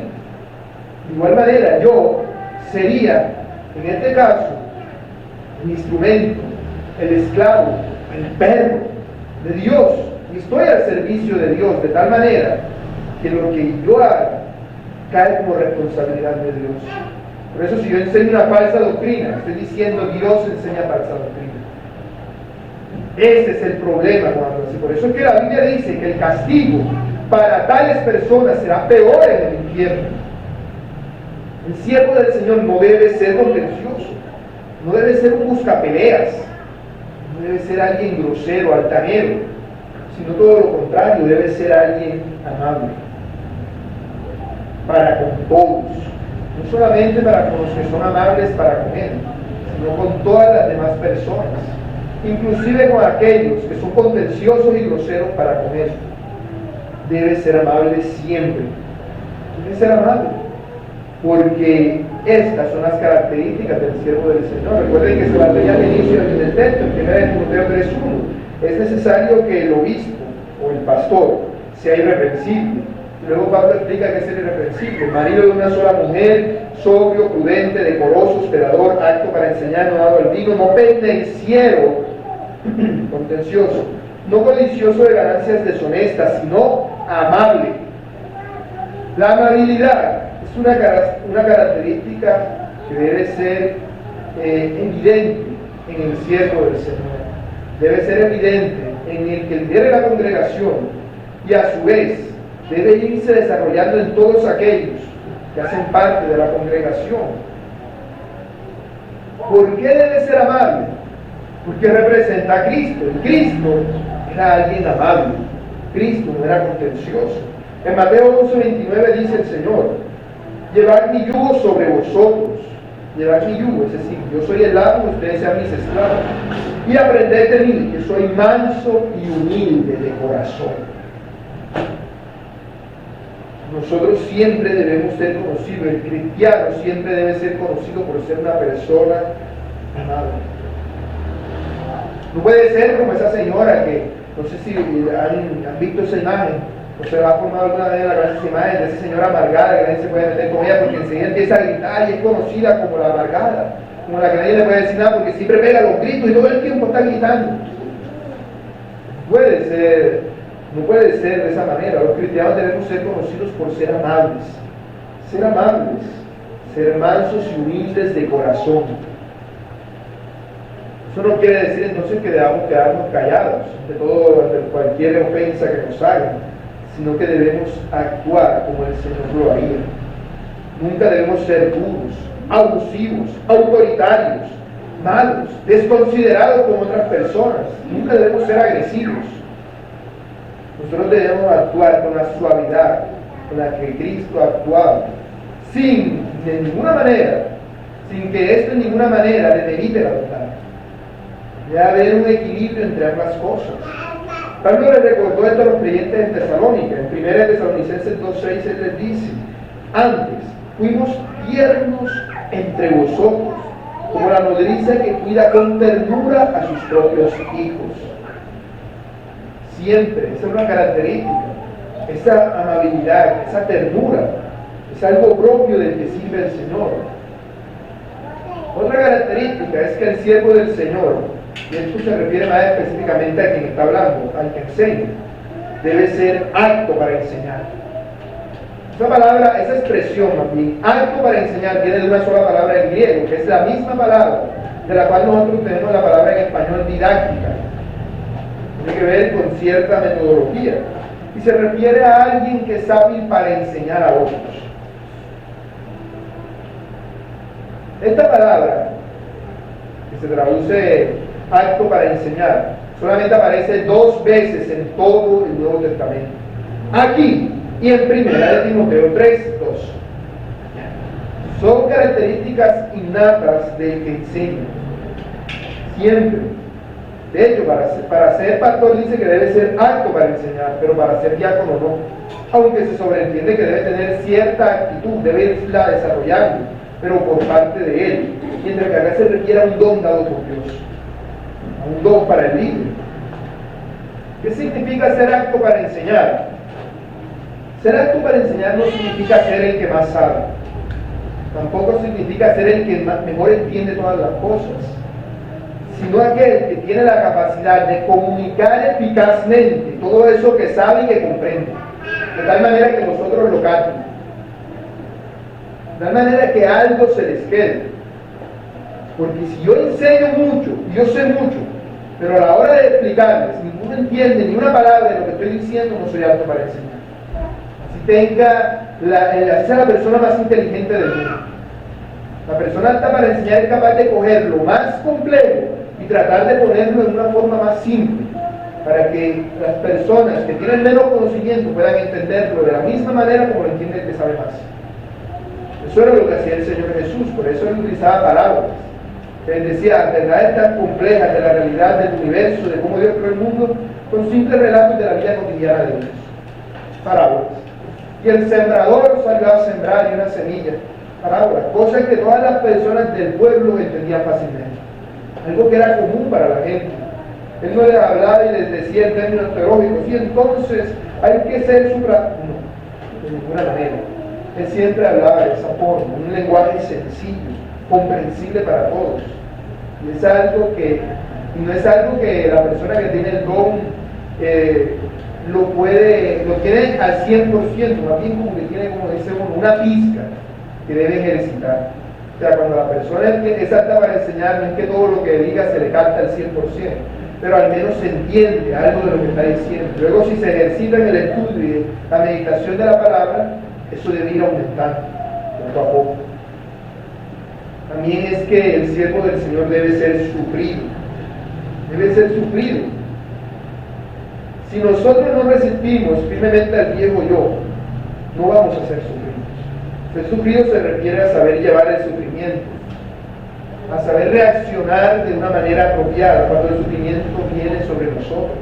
De igual manera, yo sería, en este caso, el instrumento, el esclavo, el perro de Dios, y estoy al servicio de Dios, de tal manera que lo que yo haga cae como responsabilidad de Dios. Por eso, si yo enseño una falsa doctrina, estoy diciendo Dios enseña falsa doctrina. Ese es el problema, cuando así. Por eso es que la Biblia dice que el castigo para tales personas será peor en el infierno. El siervo del Señor no debe ser contencioso, no debe ser un buscapeleas, no debe ser alguien grosero, altanero, sino todo lo contrario, debe ser alguien amable para con todos, no solamente para con los que son amables para con Él, sino con todas las demás personas, inclusive con aquellos que son contenciosos y groseros para con Él. Debe ser amable siempre, debe ser amable, porque estas son las características del siervo del Señor. Recuerden que se va a leer al inicio del texto, en 1 Timoteo 3:1. Es necesario que el obispo o el pastor sea irreprensible. Luego Pablo explica que es el irreprensible: marido de una sola mujer, sobrio, prudente, decoroso, hospedador, apto para enseñar, no dado al vino, no pendenciero, contencioso, no codicioso de ganancias deshonestas, sino amable. La amabilidad es una característica que debe ser evidente en el siervo del Señor. Debe ser evidente en el que lidere la congregación y a su vez debe irse desarrollando en todos aquellos que hacen parte de la congregación. ¿Por qué debe ser amable? Porque representa a Cristo. Y Cristo era alguien amable. Cristo no era contencioso. En Mateo 11:29 dice el Señor: llevad mi yugo sobre vosotros. Llevad mi yugo, es decir, yo soy el amo, ustedes sean mis esclavos. Y aprended de mí, que soy manso y humilde de corazón. Nosotros siempre debemos ser conocidos, el cristiano siempre debe ser conocido por ser una persona amable. No puede ser como esa señora que, no sé si han visto esa imagen, o se ha formado alguna vez en la cabeza esa imagen de esa señora amargada, que nadie se puede meter con ella porque enseguida empieza a gritar y es conocida como la amargada, como la que nadie le puede decir nada porque siempre pega los gritos y todo el tiempo está gritando. No puede ser de esa manera. Los cristianos debemos ser conocidos por ser amables, ser mansos y humildes de corazón. Eso no quiere decir entonces que debamos quedarnos callados ante cualquier ofensa que nos hagan, sino que debemos actuar como el Señor lo haría. Nunca debemos ser duros, abusivos, autoritarios, malos, desconsiderados con otras personas. Nunca debemos ser agresivos. Nosotros debemos actuar con la suavidad con la que Cristo actuaba, sin que esto en ninguna manera demerite la verdad. Debe haber un equilibrio entre ambas cosas. Pablo le recordó esto a los creyentes en Tesalónica. En 1 Tesalonicenses 2:6 él les dice: antes fuimos tiernos entre vosotros, como la nodriza que cuida con ternura a sus propios hijos. Siempre, esa es una característica, esa amabilidad, esa ternura, es algo propio del que sirve el Señor. Otra característica es que el siervo del Señor, y esto se refiere más específicamente a quien está hablando, al que enseña, debe ser apto para enseñar. Esa expresión, apto para enseñar, viene de una sola palabra en griego, que es la misma palabra de la cual nosotros tenemos la palabra en español didáctica. Tiene que ver con cierta metodología y se refiere a alguien que es hábil para enseñar a otros. Esta palabra que se traduce acto para enseñar, solamente aparece 2 veces en todo el Nuevo Testamento. Aquí y en 1 de Timoteo 3:2. Son características innatas del que enseña. Siempre. De hecho, para ser pastor dice que debe ser apto para enseñar, pero para ser diácono no. Aunque se sobreentiende que debe tener cierta actitud, debe irla desarrollando, pero por parte de él. Mientras que acá se requiere un don dado por Dios. Un don para el líder. ¿Qué significa ser apto para enseñar? Ser apto para enseñar no significa ser el que más sabe. Tampoco significa ser el que mejor entiende todas las cosas, sino aquel que tiene la capacidad de comunicar eficazmente todo eso que sabe y que comprende, de tal manera que nosotros lo capten, de tal manera que algo se les quede. Porque si yo enseño mucho, y yo sé mucho, pero a la hora de explicarles, ninguno entiende ni una palabra de lo que estoy diciendo, no soy apto para enseñar. Así sea la persona más inteligente del mundo. La persona apta para enseñar es capaz de coger lo más complejo y tratar de ponerlo en una forma más simple, para que las personas que tienen menos conocimiento puedan entenderlo de la misma manera como lo entiende el que sabe más. Eso era lo que hacía el Señor Jesús, por eso él utilizaba parábolas. Él decía verdades tan complejas de la realidad del universo, de cómo Dios creó el mundo, con simples relatos de la vida cotidiana de Dios. Parábolas. Y el sembrador salió a sembrar y una semilla. Parábolas, cosas que todas las personas del pueblo entendían fácilmente. Algo que era común para la gente. Él no les hablaba y les decía en términos teológicos, y entonces hay que ser no, de ninguna manera. Él siempre hablaba de esa forma, un lenguaje sencillo, comprensible para todos. Y no es algo que la persona que tiene el don lo tiene al 100%, más bien como que tiene, como dice uno, una pizca que debe ejercitar. O sea, cuando la persona es apta para enseñar, no es que todo lo que diga se le capta al 100%, pero al menos se entiende algo de lo que está diciendo. Luego, si se ejercita en el estudio y la meditación de la palabra, eso debe ir aumentando poco a poco. También es que el siervo del Señor debe ser sufrido. Debe ser sufrido. Si nosotros no resistimos firmemente al viejo yo, no vamos a ser sufridos. Ser sufrido se refiere a saber llevar el sufrimiento, a saber reaccionar de una manera apropiada cuando el sufrimiento viene sobre nosotros.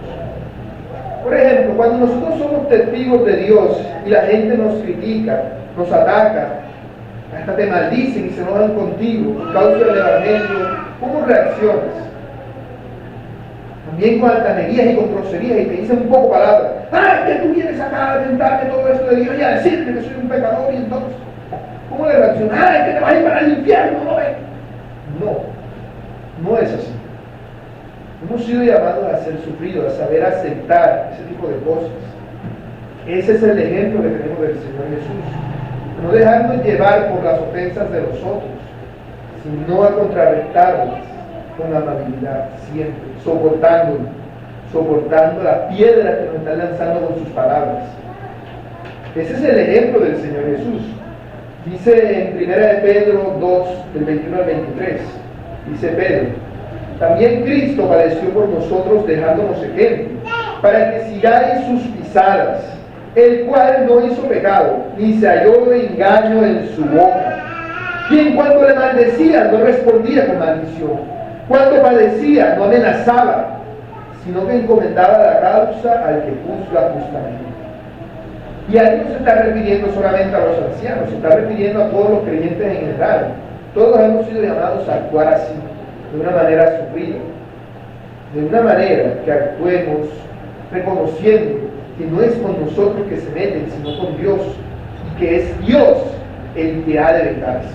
Por ejemplo, cuando nosotros somos testigos de Dios y la gente nos critica, nos ataca, hasta te maldicen y se enojan contigo por causa del Evangelio, ¿cómo reaccionas? También con altanerías y con groserías y te dicen un poco palabras. ¡Ay, que tú vienes acá a tentarme todo esto de Dios y a decirme que soy un pecador! Y entonces, ¿cómo le reaccionas? ¡Ay, que te vas a ir para el infierno! No es así. Hemos sido llamados a ser sufridos, a saber aceptar ese tipo de cosas. Ese es el ejemplo que tenemos del Señor Jesús. No dejarnos llevar por las ofensas de los otros, sino a contrarrestarlas con amabilidad, siempre, soportando la piedra que nos están lanzando con sus palabras. Ese es el ejemplo del Señor Jesús. Dice en 1 de Pedro 2, del 21 al 23, dice Pedro: también Cristo padeció por nosotros dejándonos ejemplo, para que sigáis sus pisadas, el cual no hizo pecado, ni se halló engaño en su boca, quien cuando le maldecía no respondía con maldición, cuando padecía no amenazaba, sino que encomendaba la causa al que juzga justamente. Y ahí no se está refiriendo solamente a los ancianos, se está refiriendo a todos los creyentes en general. Todos hemos sido llamados a actuar así, de una manera sufrida, de una manera que actuemos reconociendo que no es con nosotros que se meten, sino con Dios, y que es Dios el que ha de vengarse.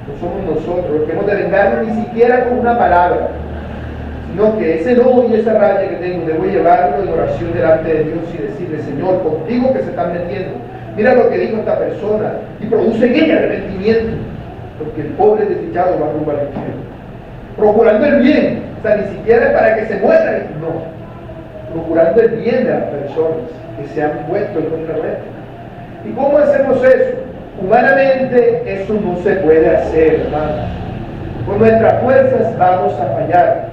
No somos nosotros los que hemos de vengarnos ni siquiera con una palabra, sino que ese enojo y esa rabia que tengo debo llevarlo en oración delante de Dios y decirle: Señor, contigo que se están metiendo, mira lo que dijo esta persona, y produce en ella arrepentimiento, porque el pobre desdichado va rumbo al infierno, procurando el bien. O sea, ni siquiera es para que se mueran, no, procurando el bien de las personas que se han puesto en contra nuestra. ¿Y cómo hacemos eso? Humanamente eso no se puede hacer, hermano. Con nuestras fuerzas vamos a fallar.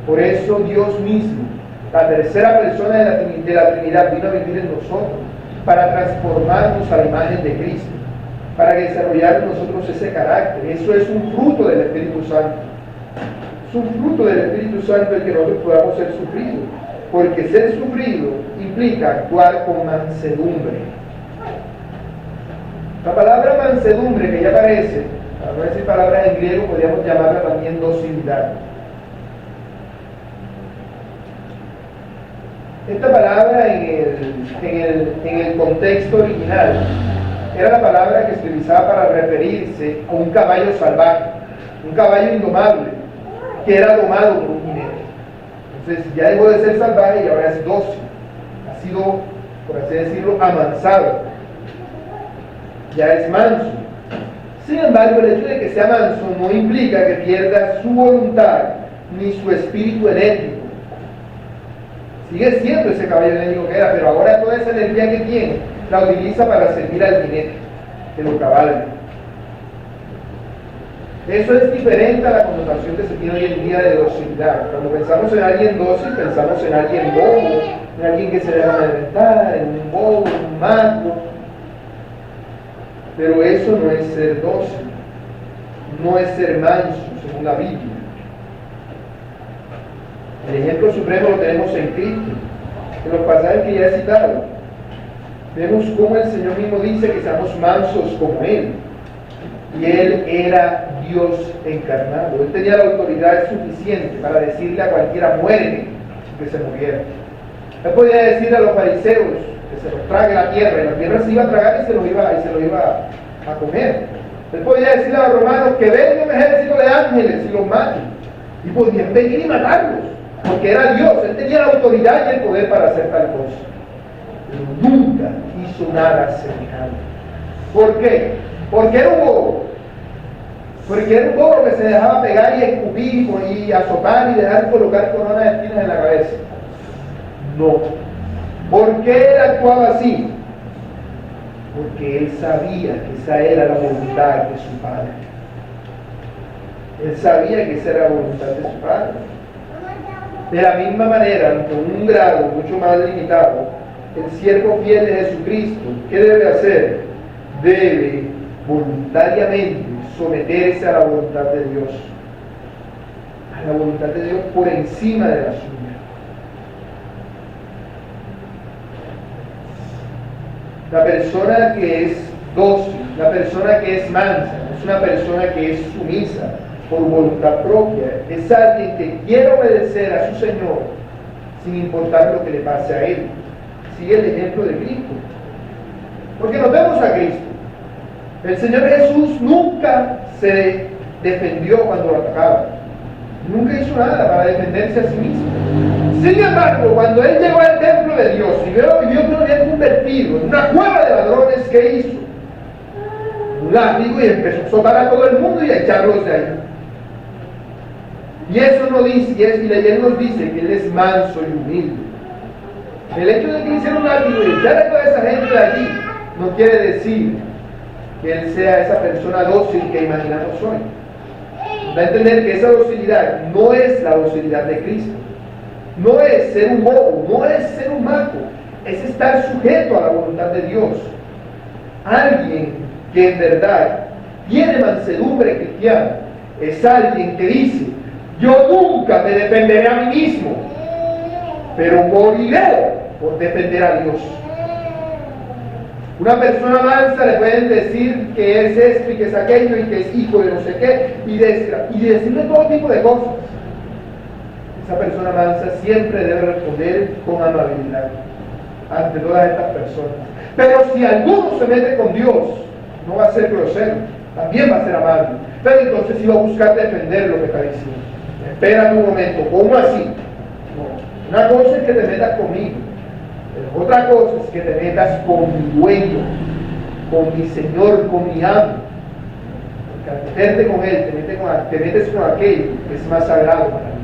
Por eso Dios mismo, la tercera persona de la Trinidad, vino a vivir en nosotros para transformarnos a la imagen de Cristo, para desarrollar en nosotros ese carácter. Eso es un fruto del Espíritu Santo. Es un fruto del Espíritu Santo el que nosotros podamos ser sufridos, porque ser sufrido implica actuar con mansedumbre. La palabra mansedumbre que ya aparece, para no decir palabras en griego, podríamos llamarla también docilidad. Esta palabra en el contexto original era la palabra que se utilizaba para referirse a un caballo salvaje, un caballo indomable, que era domado por un jinete. Entonces ya dejó de ser salvaje y ahora es dócil, ha sido, por así decirlo, amansado, ya es manso. Sin embargo, el hecho de que sea manso no implica que pierda su voluntad ni su espíritu enérgico. Sigue siendo ese caballo enérgico que era, pero ahora toda esa energía que tiene la utiliza para servir al jinete, que lo cabalga. Eso es diferente a la connotación que se tiene hoy en día de docilidad. Cuando pensamos en alguien dócil, pensamos en alguien bobo, en alguien que se deja amedrentar, en un bobo, en un mago. Pero eso no es ser dócil, no es ser manso, según la Biblia. El ejemplo supremo lo tenemos en Cristo. En los pasajes que ya he citado, vemos cómo el Señor mismo dice que seamos mansos como Él. Y Él era Dios encarnado. Él tenía la autoridad suficiente para decirle a cualquiera: muere, que se muriera. Él podía decirle a los fariseos que se los trague la tierra, y la tierra se iba a tragar y se lo iba a comer. Él podía decirle a los romanos que venga un ejército de ángeles y los maten. Y podían venir y matarlos, porque era Dios. Él tenía la autoridad y el poder para hacer tal cosa. Pero nunca hizo nada semejante. ¿Por qué? Porque era un bobo. Porque era un bobo que se dejaba pegar y escupir y azotar y dejar colocar coronas de espinas en la cabeza. No. ¿Por qué él actuaba así? Porque él sabía que esa era la voluntad de su Padre. Él sabía que esa era la voluntad de su Padre. De la misma manera, con un grado mucho más limitado, el siervo fiel de Jesucristo, ¿qué debe hacer? Debe voluntariamente someterse a la voluntad de Dios. A la voluntad de Dios por encima de la suya. La persona que es dócil, la persona que es mansa, es una persona que es sumisa por voluntad propia. Es alguien que quiere obedecer a su Señor sin importar lo que le pase a él. Sigue el ejemplo de Cristo. Porque nos vemos a Cristo. El Señor Jesús nunca se defendió cuando lo atacaban. Nunca hizo nada para defenderse a sí mismo. Sin embargo, cuando Él llegó al templo de Dios y vio que lo habían convertido en una cueva de ladrones, ¿qué hizo? Un látigo y empezó a azotar a todo el mundo y a echarlos de ahí. Y eso no dice, y Él nos dice que Él es manso y humilde. El hecho de que hiciera un látigo y echar a toda esa gente de allí no quiere decir que Él sea esa persona dócil que imaginamos hoy. Da a entender que esa docilidad no es la docilidad de Cristo. No es ser un bobo, no es ser un mago, es estar sujeto a la voluntad de Dios. Alguien que en verdad tiene mansedumbre cristiana es alguien que dice: yo nunca me defenderé a mí mismo, pero moriré por defender a Dios. Una persona mansa le pueden decir que es esto y que es aquello y que es hijo de no sé qué y decirle todo tipo de cosas. Esa persona mansa siempre debe responder con amabilidad ante todas estas personas. Pero si alguno se mete con Dios, no va a ser grosero, también va a ser amable. Pero entonces sí va a buscar defender lo que está diciendo. Espera un momento, ¿cómo así? No. Una cosa es que te metas conmigo, pero otra cosa es que te metas con mi dueño, con mi Señor, con mi amo. Porque al meterte con Él, te metes con aquello que es más sagrado para mí.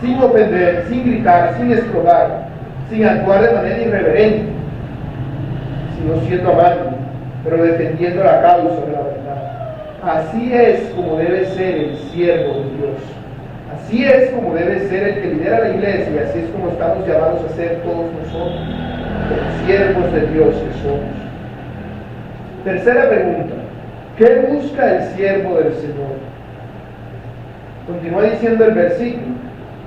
Sin ofender, sin gritar, sin explotar, sin actuar de manera irreverente, sino siendo amable, pero defendiendo la causa de la verdad. Así es como debe ser el siervo de Dios. Así es como debe ser el que lidera la iglesia, y así es como estamos llamados a ser todos nosotros, los siervos de Dios que somos. Tercera pregunta: ¿qué busca el siervo del Señor? Continúa diciendo el versículo,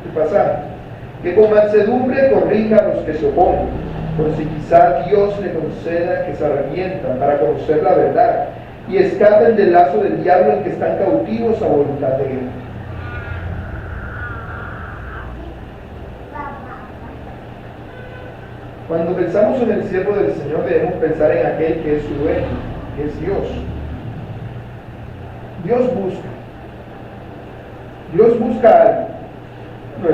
el pasaje: que con mansedumbre corrija a los que se oponen, por si quizá Dios le conceda que se arrepientan para conocer la verdad y escapen del lazo del diablo en que están cautivos a voluntad de él. Cuando pensamos en el siervo del Señor, debemos pensar en aquel que es su dueño, que es Dios. Dios busca a alguien.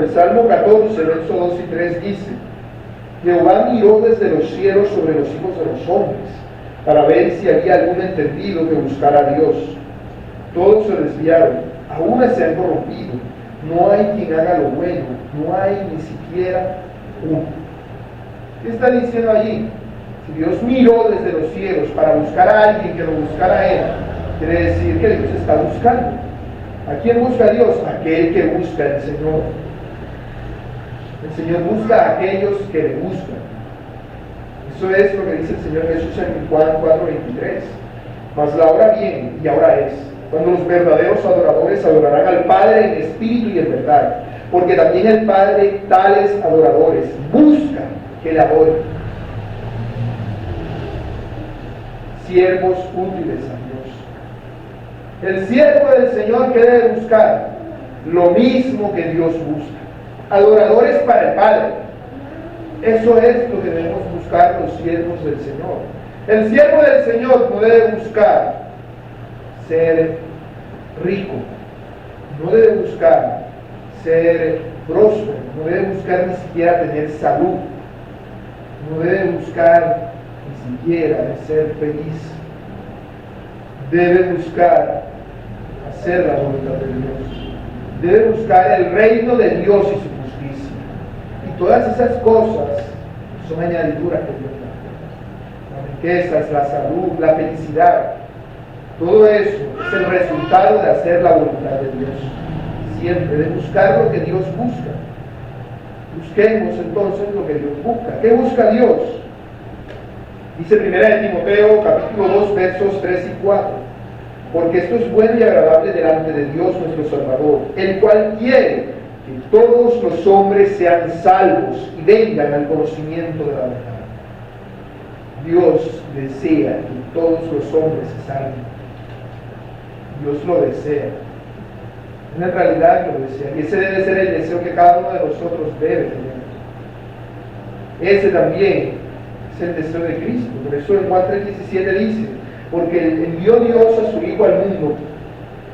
El Salmo 14, versos 2 y 3 dice: Jehová miró desde los cielos sobre los hijos de los hombres, para ver si había algún entendido que buscara a Dios. Todos se desviaron, a una se han corrompido, no hay quien haga lo bueno, no hay ni siquiera uno. ¿Qué está diciendo allí? Si Dios miró desde los cielos para buscar a alguien que lo buscara a él, quiere decir que Dios está buscando. ¿A quién busca Dios? Aquel que busca al Señor. El Señor busca a aquellos que le buscan. Eso es lo que dice el Señor Jesús en Juan 4:23. Mas la hora viene, y ahora es, cuando los verdaderos adoradores adorarán al Padre en espíritu y en verdad, porque también el Padre tales adoradores busca que le adoren. Siervos útiles a Dios. El siervo del Señor, que debe buscar lo mismo que Dios busca: adoradores para el Padre. Eso es lo que debemos buscar los siervos del Señor. El siervo del Señor no debe buscar ser rico, no debe buscar ser próspero, no debe buscar ni siquiera tener salud, no debe buscar ni siquiera ser feliz. Debe buscar hacer la voluntad de Dios. Debe buscar el reino de Dios y su justicia. Y todas esas cosas son añadiduras que Dios da. Las riquezas, la salud, la felicidad, todo eso es el resultado de hacer la voluntad de Dios. Siempre, de buscar lo que Dios busca. Busquemos entonces lo que Dios busca. ¿Qué busca Dios? Dice 1 Timoteo capítulo 2 versos 3 y 4: porque esto es bueno y agradable delante de Dios nuestro Salvador, el cual quiere que todos los hombres sean salvos y vengan al conocimiento de la verdad. Dios desea que todos los hombres se salven. Dios lo desea. En realidad lo desea. Y ese debe ser el deseo que cada uno de nosotros debe tener. Ese también es el deseo de Cristo. Por eso en Juan 3:17 dice: porque envió Dios a su Hijo al mundo,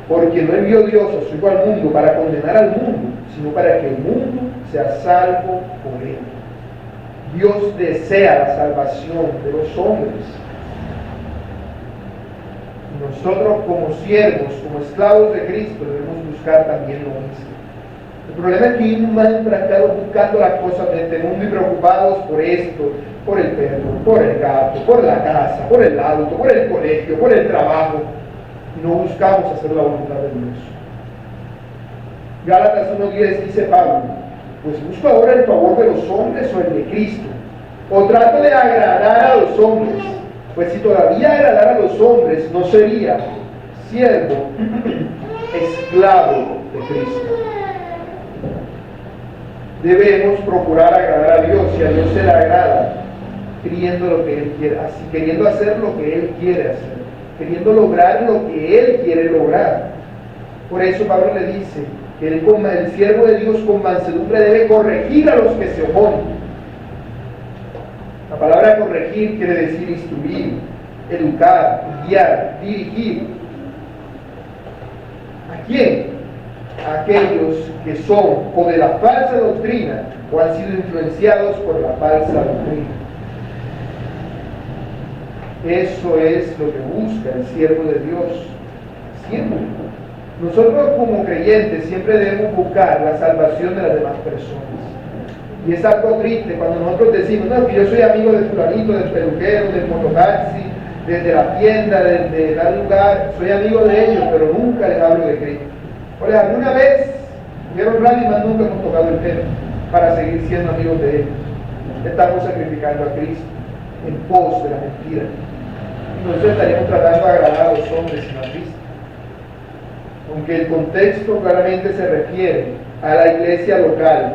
porque no envió Dios a su Hijo al mundo para condenar al mundo, sino para que el mundo sea salvo por él. Dios desea la salvación de los hombres. Nosotros como siervos, como esclavos de Cristo, debemos buscar también lo mismo. El problema es que hemos estado buscando las cosas de este mundo y preocupados por esto, por el perro, por el gato, por la casa, por el auto, por el colegio, por el trabajo, y no buscamos hacer la voluntad de Dios. Gálatas 1:10 dice Pablo: pues busco ahora el favor de los hombres o el de Cristo, o trato de agradar a los hombres. Pues si todavía agradara a los hombres, no sería siervo, esclavo de Cristo. Debemos procurar agradar a Dios, y a Dios se le agrada queriendo lo que Él quiere, así, queriendo hacer lo que Él quiere hacer, queriendo lograr lo que Él quiere lograr. Por eso Pablo le dice que el siervo de Dios con mansedumbre debe corregir a los que se oponen. La palabra corregir quiere decir instruir, educar, guiar, dirigir. ¿A quién? A aquellos que son o de la falsa doctrina o han sido influenciados por la falsa doctrina. Eso es lo que busca el siervo de Dios siempre. Nosotros como creyentes siempre debemos buscar la salvación de las demás personas. Y es algo triste cuando nosotros decimos: no, que yo soy amigo del fulanito, del peluquero, del mototaxi, desde la tienda, desde tal lugar, soy amigo de ellos, pero nunca les hablo de Cristo. O les hablé una vez, vieron radio, más nunca hemos tocado el tema para seguir siendo amigos de ellos. Estamos sacrificando a Cristo en pos de la mentira. Y nosotros estaríamos tratando de agradar a los hombres y no a Cristo. Aunque el contexto claramente se refiere a la iglesia local,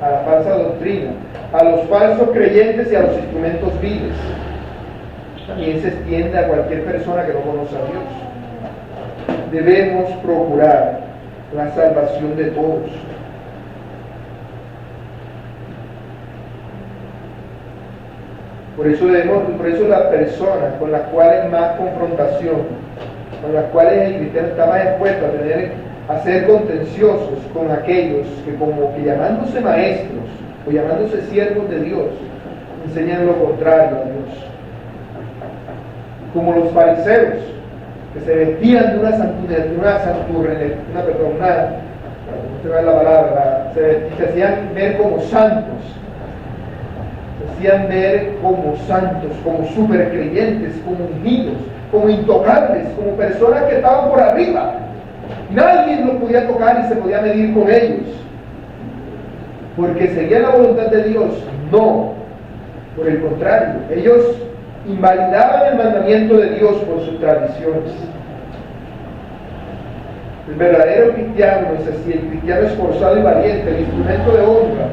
a la falsa doctrina, a los falsos creyentes y a los instrumentos viles. También se extiende a cualquier persona que no conoce a Dios. Debemos procurar la salvación de todos. Por eso las personas con las cuales más confrontación, con las cuales el cristiano está más expuesto a ser contenciosos con aquellos que, como que llamándose maestros o llamándose siervos de Dios, enseñan lo contrario a Dios. Como los fariseos, que se vestían de se hacían ver como santos, como super creyentes, como ungidos, como intocables, como personas que estaban por arriba. Nadie los podía tocar y se podía medir con ellos, porque seguían la voluntad de Dios. No, por el contrario, ellos invalidaban el mandamiento de Dios por sus tradiciones. El verdadero cristiano no es así. El cristiano esforzado y valiente, el instrumento de honra,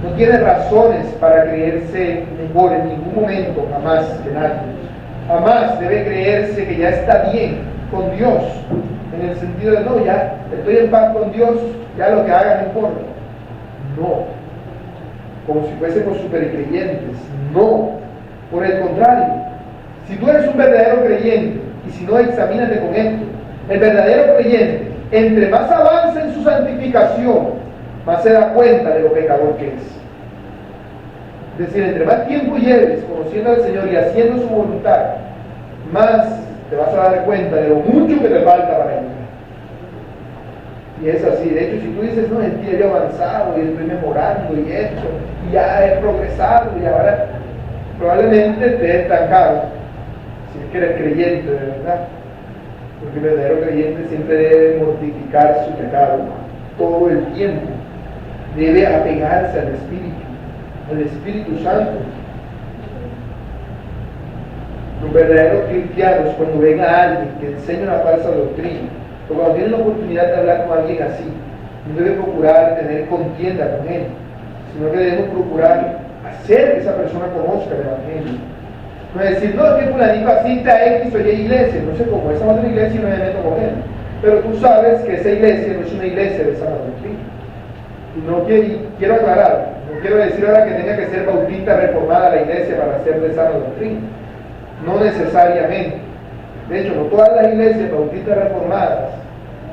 no tiene razones para creerse mejor en ningún momento, jamás, que nadie. Jamás debe creerse que ya está bien con Dios, en el sentido de, no, ya estoy en paz con Dios, ya lo que haga no importa. No, como si fuésemos supercreyentes. No, por el contrario, si tú eres un verdadero creyente, y si no, examínate con esto. El verdadero creyente, entre más avanza en su santificación, más se da cuenta de lo pecador que es. Es decir, entre más tiempo lleves conociendo al Señor y haciendo su voluntad, más te vas a dar cuenta de lo mucho que te falta para llegar. Y es así. De hecho, si tú dices, no, es que he avanzado y estoy mejorando y esto, y ya he progresado y ahora probablemente te he estancado, si es que eres creyente de verdad. Porque el verdadero creyente siempre debe mortificar su pecado todo el tiempo. Debe apegarse al Espíritu Santo. Los verdaderos cristianos, cuando ven a alguien que enseña una falsa doctrina, o cuando tienen la oportunidad de hablar con alguien así, no deben procurar tener contienda con él, sino que debemos procurar hacer que esa persona conozca el Evangelio. No es decir, no, es que fulanito asiste a X o Y iglesia, no sé cómo, esa otra iglesia no me meto con él. Pero tú sabes que esa iglesia no es una iglesia de sana doctrina. Y no quiero aclarar, no quiero decir ahora que tenga que ser bautista reformada la iglesia para ser de sana doctrina. No necesariamente. De hecho, no todas las iglesias bautistas reformadas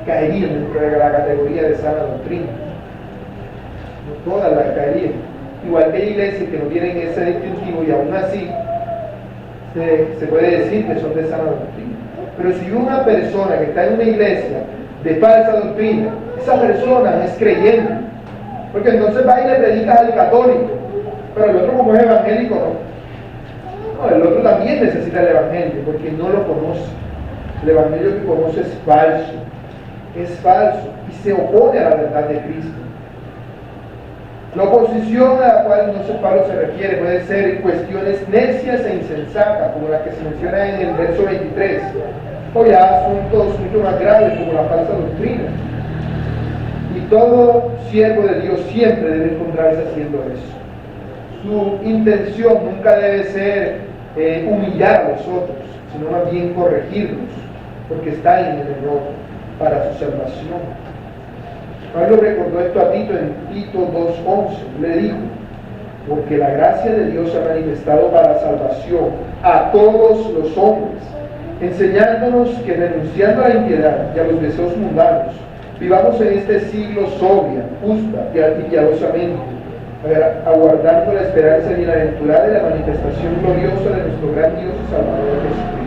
caerían dentro de la categoría de sana doctrina. No todas las caerían. Igual que hay iglesias que no tienen ese distintivo y aún así se puede decir que son de sana doctrina. Pero si una persona que está en una iglesia de falsa doctrina, esa persona es creyente, porque entonces va y le predica al católico, pero el otro, como es evangélico, no, el otro también necesita el evangelio porque no lo conoce. El evangelio que conoce es falso y se opone a la verdad de Cristo. La oposición a la cual Pablo se refiere puede ser cuestiones necias e insensatas, como las que se menciona en el verso 23, o ya asuntos mucho más graves, como la falsa doctrina. Y todo siervo de Dios siempre debe encontrarse haciendo eso. Su intención nunca debe ser humillar a los otros, sino más bien corregirlos, porque está en el error para su salvación. Pablo recordó esto a Tito en Tito 2:11. Le dijo, porque la gracia de Dios se ha manifestado para salvación a todos los hombres, enseñándonos que renunciando a la impiedad y a los deseos mundanos, vivamos en este siglo sobria, justa y piadosamente, aguardando la esperanza bienaventurada de la manifestación gloriosa de nuestro gran Dios y Salvador Jesucristo.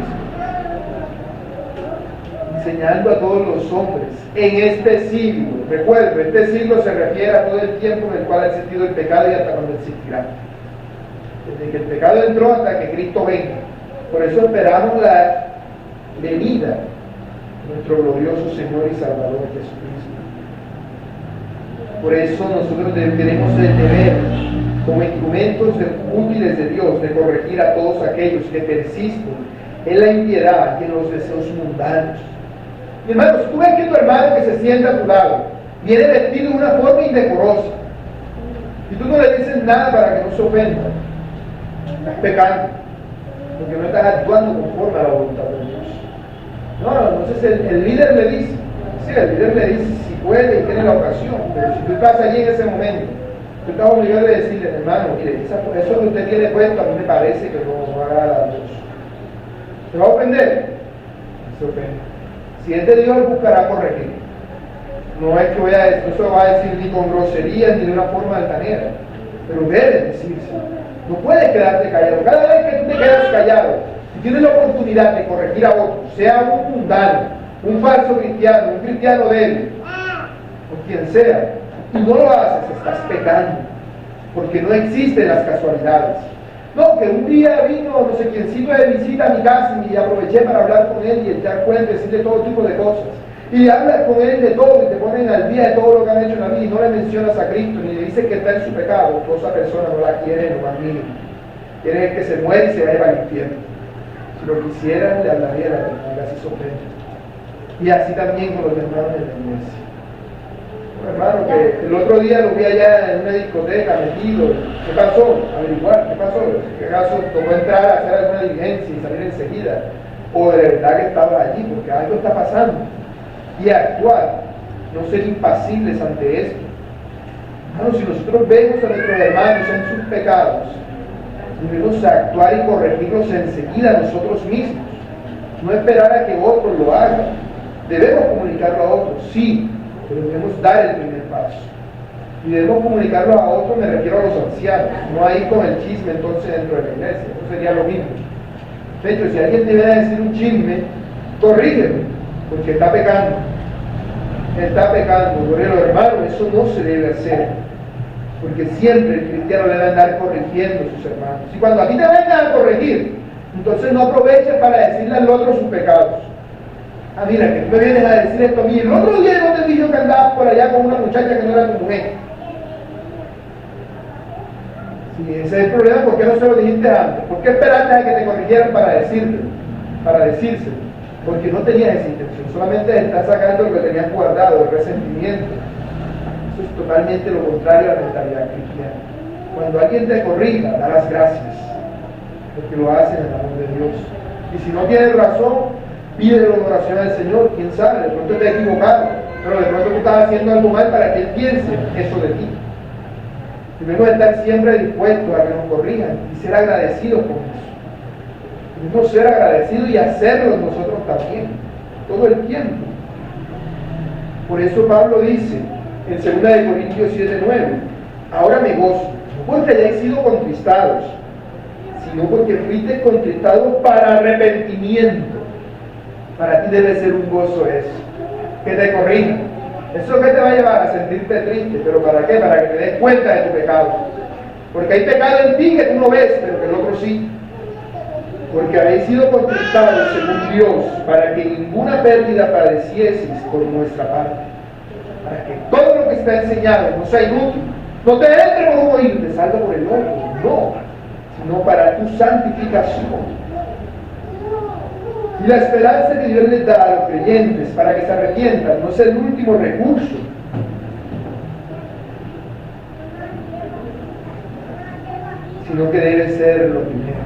Enseñando a todos los hombres en este siglo. Recuerden, este siglo se refiere a todo el tiempo en el cual ha existido el pecado y hasta cuando existirá. Desde que el pecado entró hasta que Cristo venga. Por eso esperamos la venida de nuestro glorioso Señor y Salvador Jesucristo. Por eso nosotros tenemos el deber, como instrumentos útiles de Dios, de corregir a todos aquellos que persisten en la impiedad y en los deseos mundanos. Mi hermano, si tú ves que tu hermano que se sienta a tu lado viene vestido de una forma indecorosa y tú no le dices nada para que no se ofenda, estás pecando, porque no estás actuando conforme a la voluntad de Dios. No, entonces el líder le dice, sí, el líder le dice si puede y tiene la ocasión, pero si tú estás allí en ese momento, tú estás obligado a decirle, hermano, mire, eso que usted tiene puesto a mí me parece que no agrada a Dios. ¿Se va a ofender? Se ofende. Si es de Dios, él buscará corregir. No es que no se lo va a decir ni con groserías ni de una forma altanera, pero debe decirse. No puedes quedarte callado. Cada vez que tú te quedas callado, si tienes la oportunidad de corregir a otro, sea un mundano, un falso cristiano, un cristiano débil, o quien sea, y no lo haces, estás pecando, porque no existen las casualidades. No, que un día vino no sé quiéncito de visita a mi casa y aproveché para hablar con él y echar cuenta, decirle todo tipo de cosas. Y hablas con él de todo y te ponen al día de todo lo que han hecho en la vida y no le mencionas a Cristo ni le dices que está en su pecado, pues esa persona no la quiere en lo más mínimo. Quiere que se muera y se vaya al infierno. Si lo quisieran, le hablaría la verdad, así son. Y así también con los hermanos de la iglesia. Hermano, que el otro día lo vi allá en una discoteca metido. ¿Qué pasó? Averiguar, ¿qué pasó? ¿Qué caso tocó entrar a hacer alguna diligencia y salir enseguida? O de verdad que estaba allí, porque algo está pasando. Y actuar, no ser impasibles ante esto. Hermano, si nosotros vemos a nuestros hermanos en sus pecados, debemos actuar y corregirlos enseguida nosotros mismos. No esperar a que otros lo hagan. Debemos comunicarlo a otros, sí, pero debemos dar el primer paso. Y debemos comunicarlo a otros, me refiero a los ancianos, no ahí con el chisme entonces dentro de la iglesia, eso sería lo mismo. De hecho, si alguien te viene a decir un chisme, corrígelo, porque está pecando. Está pecando, por el hermano, eso no se debe hacer. Porque siempre el cristiano debe andar corrigiendo a sus hermanos. Y cuando a ti te vengan a corregir, entonces no aproveches para decirle al otro sus pecados. Ah, mira, que tú me vienes a decir esto a mí. El otro día no te dije que andabas por allá con una muchacha que no era tu mujer. Si ese es el problema, ¿por qué no se lo dijiste antes? ¿Por qué esperaste a que te corrigieran para decírtelo? Para decírselo. Porque no tenías esa intención. Solamente estás sacando lo que tenías guardado, el resentimiento. Eso es totalmente lo contrario a la mentalidad cristiana. Cuando alguien te corrija, da las gracias. Porque lo hacen en el amor de Dios. Y si no tienes razón, pide la oración al Señor, quién sabe, de pronto te has equivocado, pero de pronto tú estás haciendo algo mal para que Él piense eso de ti. Debemos estar siempre dispuestos a que nos corrijan y ser agradecidos con eso. Debemos ser agradecidos y hacerlo nosotros también, todo el tiempo. Por eso Pablo dice en 2 Corintios 7:9, ahora me gozo, no porque hayáis sido contristados, sino porque fuiste contristados para arrepentimiento. Para ti debe ser un gozo eso, que te corrija. Eso que te va a llevar a sentirte triste, pero ¿para qué? Para que te des cuenta de tu pecado. Porque hay pecado en ti que tú no ves, pero que el otro sí. Porque habéis sido contristados según Dios, para que ninguna pérdida padecieseis por nuestra parte. Para que todo lo que está enseñado no sea inútil. No te entre por un oído y te salga por el otro. No, sino para tu santificación. Y la esperanza que Dios les da a los creyentes para que se arrepientan no es el último recurso, sino que debe ser lo primero.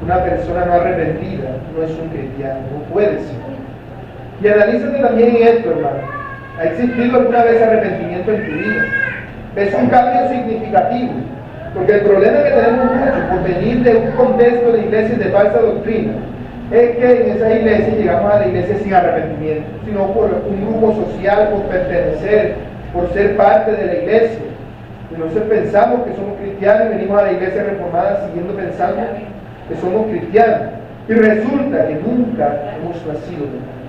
Una persona no arrepentida no es un cristiano, no puede ser. Y analízate también en esto, hermano. ¿Ha existido alguna vez arrepentimiento en tu vida? ¿Ves un cambio significativo? Porque el problema que tenemos mucho por venir de un contexto de iglesias de falsa doctrina es que en esa iglesia llegamos a la iglesia sin arrepentimiento, sino por un grupo social, por pertenecer, por ser parte de la iglesia. Entonces pensamos que somos cristianos y venimos a la iglesia reformada siguiendo pensando que somos cristianos. Y resulta que nunca hemos nacido de nuevo.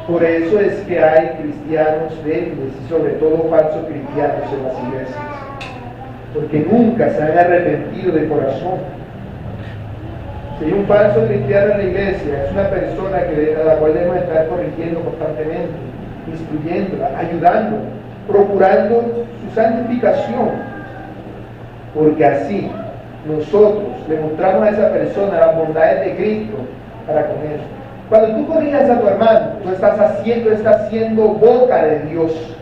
Por eso es que hay cristianos débiles y sobre todo falsos cristianos en las iglesias. Porque nunca se han arrepentido de corazón. Si hay un falso cristiano en la iglesia, es una persona a la cual debemos estar corrigiendo constantemente, instruyéndola, ayudando, procurando su santificación, porque así nosotros le mostramos a esa persona las bondades de Cristo para con él. Cuando tú corriges a tu hermano, tú estás siendo boca de Dios.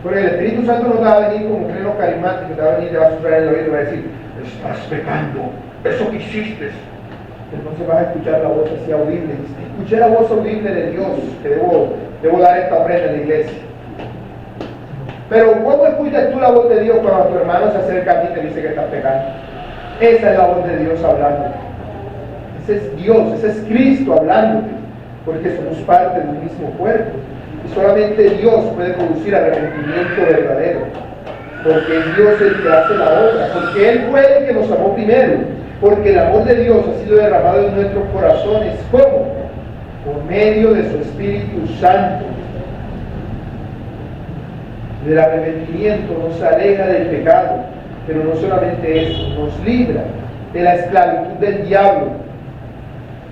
Porque el Espíritu Santo no te va a venir como creen los carismáticos, te va a venir y te va a sufrir en el oído y va a decir, estás pecando, eso que hiciste. Entonces vas a escuchar la voz así audible. Escuché la voz audible de Dios, que debo dar esta ofrenda en la iglesia. Pero ¿cómo escuchas tú la voz de Dios cuando tu hermano se acerca a ti y te dice que estás pecando? Esa es la voz de Dios hablando. Ese es Dios, ese es Cristo hablándote, porque somos parte del mismo cuerpo. Y solamente Dios puede producir arrepentimiento verdadero, porque es Dios el que hace la obra, porque Él fue el que nos amó primero, porque el amor de Dios ha sido derramado en nuestros corazones. ¿Cómo? Por medio de su Espíritu Santo. El arrepentimiento nos aleja del pecado, pero no solamente eso, nos libra de la esclavitud del diablo,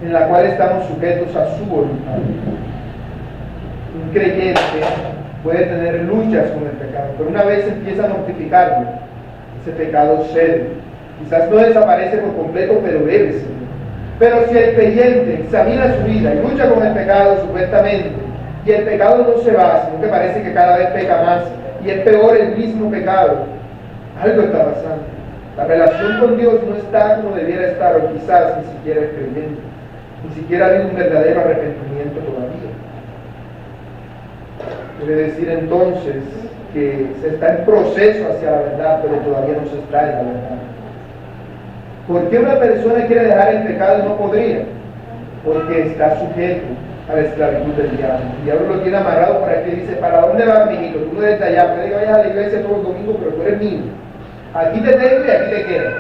en la cual estamos sujetos a su voluntad. Un creyente puede tener luchas con el pecado, pero una vez empieza a mortificarlo, ese pecado cede. Quizás no desaparece por completo, pero debe ser. Pero si el creyente examina su vida y lucha con el pecado supuestamente, y el pecado no se va, sino que parece que cada vez peca más, y es peor el mismo pecado, algo está pasando. La relación con Dios no está como debiera estar, o quizás ni siquiera es creyente, ni siquiera ha habido un verdadero arrepentimiento todavía. Quiere decir entonces que se está en proceso hacia la verdad, pero todavía no se está en la verdad. ¿Por qué una persona quiere dejar el pecado y no podría? Porque está sujeto a la esclavitud del diablo. El diablo lo tiene amarrado por aquí y dice, ¿para dónde vas, mijito? Tú no eres de allá, puede que vayas a la iglesia todos los domingos, pero tú eres mío. Aquí te tengo y aquí te quedas.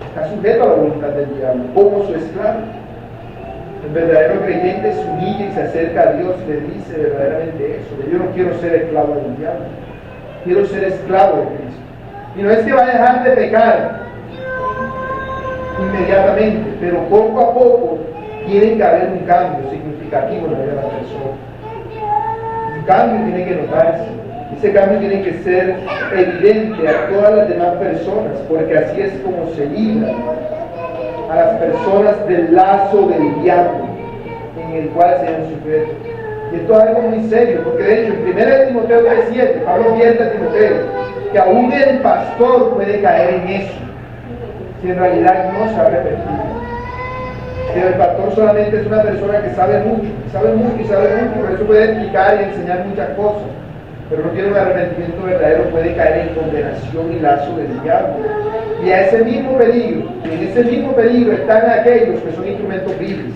Está sujeto a la voluntad del diablo, como su esclavo. El verdadero creyente se humilla y se acerca a Dios y le dice verdaderamente eso: yo no quiero ser esclavo del diablo, quiero ser esclavo de Cristo. Y no es que va a dejar de pecar inmediatamente, pero poco a poco tiene que haber un cambio significativo en la vida de la persona. Un cambio tiene que notarse. Ese cambio tiene que ser evidente a todas las demás personas, porque así es como se libra a las personas del lazo del diablo en el cual se han sujeto. Y esto es algo muy serio, porque de hecho en 1 Timoteo 3:7 Pablo advierte a Timoteo que aún el pastor puede caer en eso si en realidad no se ha arrepentido. Pero el pastor solamente es una persona que sabe mucho, por eso puede explicar y enseñar muchas cosas, pero no tiene un arrepentimiento verdadero, puede caer en condenación y lazo del diablo. Y a ese mismo peligro, en ese mismo peligro están aquellos que son instrumentos viles.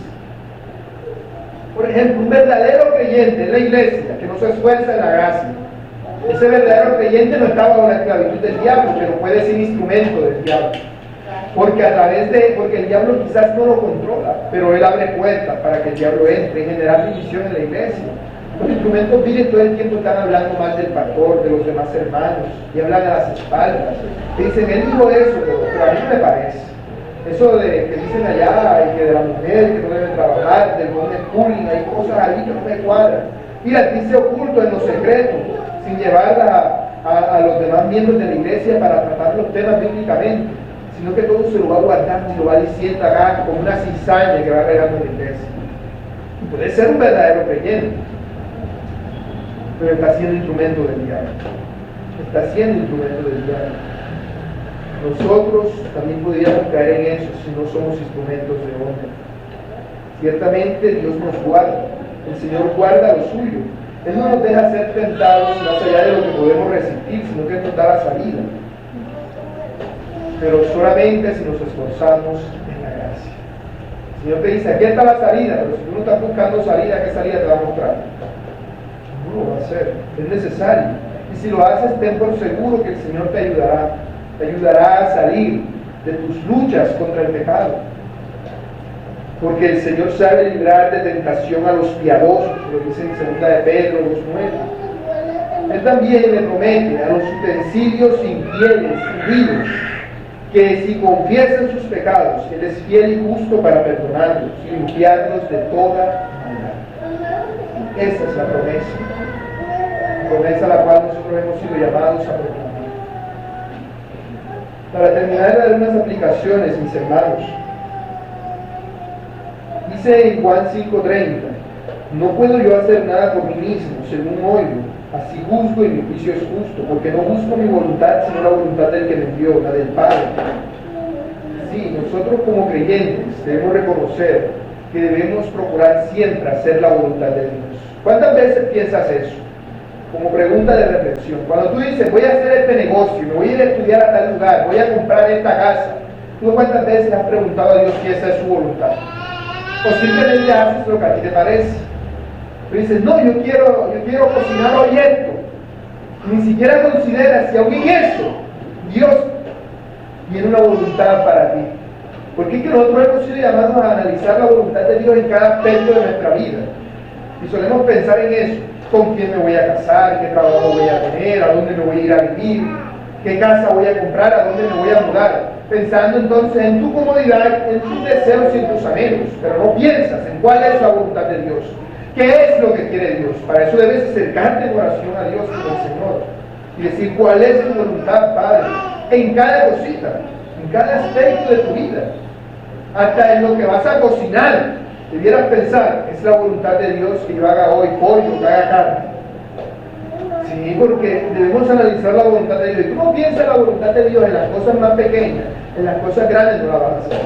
Por ejemplo, un verdadero creyente en la iglesia que no se esfuerza en la gracia, ese verdadero creyente no está bajo la esclavitud del diablo, pero puede ser instrumento del diablo. Porque el diablo quizás no lo controla, pero él abre puertas para que el diablo entre en generar división en la iglesia. Los instrumentos viles todo el tiempo están hablando mal del pastor, de los demás hermanos, y hablan a las espaldas. Y dicen, él dijo eso, pero a mí no me parece. Eso de que dicen allá, y que de la mujer que no debe trabajar, del homeschooling, hay cosas ahí que no me cuadran. Mira, dice oculto en los secretos, sin llevarla a los demás miembros de la iglesia para tratar los temas bíblicamente, sino que todo se lo va guardando y lo va diciendo acá como una cizaña que va regando en la iglesia. Y puede ser un verdadero creyente, pero está siendo instrumento del diablo. Está siendo instrumento del diablo. Nosotros también podríamos caer en eso si no somos instrumentos de hombre. Ciertamente Dios nos guarda, el Señor guarda lo suyo. Él no nos deja ser tentados más allá de lo que podemos resistir, sino que nos da la salida. Pero solamente si nos esforzamos en la gracia. El Señor te dice, aquí está la salida, pero si tú no estás buscando salida, ¿qué salida te va a mostrar? No lo va a hacer, es necesario. Y si lo haces, ten por seguro que el Señor te ayudará a salir de tus luchas contra el pecado. Porque el Señor sabe librar de tentación a los piadosos, lo dice en 2 de Pedro 2:9. Él también le promete a los utensilios infieles y viles que si confiesan sus pecados, Él es fiel y justo para perdonarlos y limpiarlos de toda maldad. Esa es la promesa a la cual nosotros hemos sido llamados a proclamar. Para terminar, dar unas aplicaciones, mis hermanos. Dice en Juan 5:30, no puedo yo hacer nada por mí mismo, según oigo, así juzgo y mi juicio es justo, porque no busco mi voluntad, sino la voluntad del que me envió, la del Padre. Sí, nosotros como creyentes debemos reconocer que debemos procurar siempre hacer la voluntad de Dios. ¿Cuántas veces piensas eso? Como pregunta de reflexión. Cuando tú dices, voy a hacer este negocio, me voy a ir a estudiar a tal lugar, voy a comprar esta casa, ¿tú cuántas veces has preguntado a Dios si esa es su voluntad? O simplemente haces lo que a ti te parece. Tú dices, no, yo quiero cocinar hoy esto. Ni siquiera consideras si aún en eso Dios tiene una voluntad para ti. Porque es que nosotros hemos sido llamados a analizar la voluntad de Dios en cada aspecto de nuestra vida. Y solemos pensar en eso. ¿Con quién me voy a casar? ¿Qué trabajo voy a tener? ¿A dónde me voy a ir a vivir? ¿Qué casa voy a comprar? ¿A dónde me voy a mudar? Pensando entonces en tu comodidad, en tus deseos y en tus anhelos. Pero no piensas en cuál es la voluntad de Dios. ¿Qué es lo que quiere Dios? Para eso debes acercarte en oración a Dios como el Señor. Y decir cuál es tu voluntad, Padre. En cada cosita, en cada aspecto de tu vida. Hasta en lo que vas a cocinar. Debieras pensar, es la voluntad de Dios que yo haga hoy pollo, que haga carne. Sí, porque debemos analizar la voluntad de Dios. Y tú no piensas la voluntad de Dios en las cosas más pequeñas, en las cosas grandes no la vas a hacer.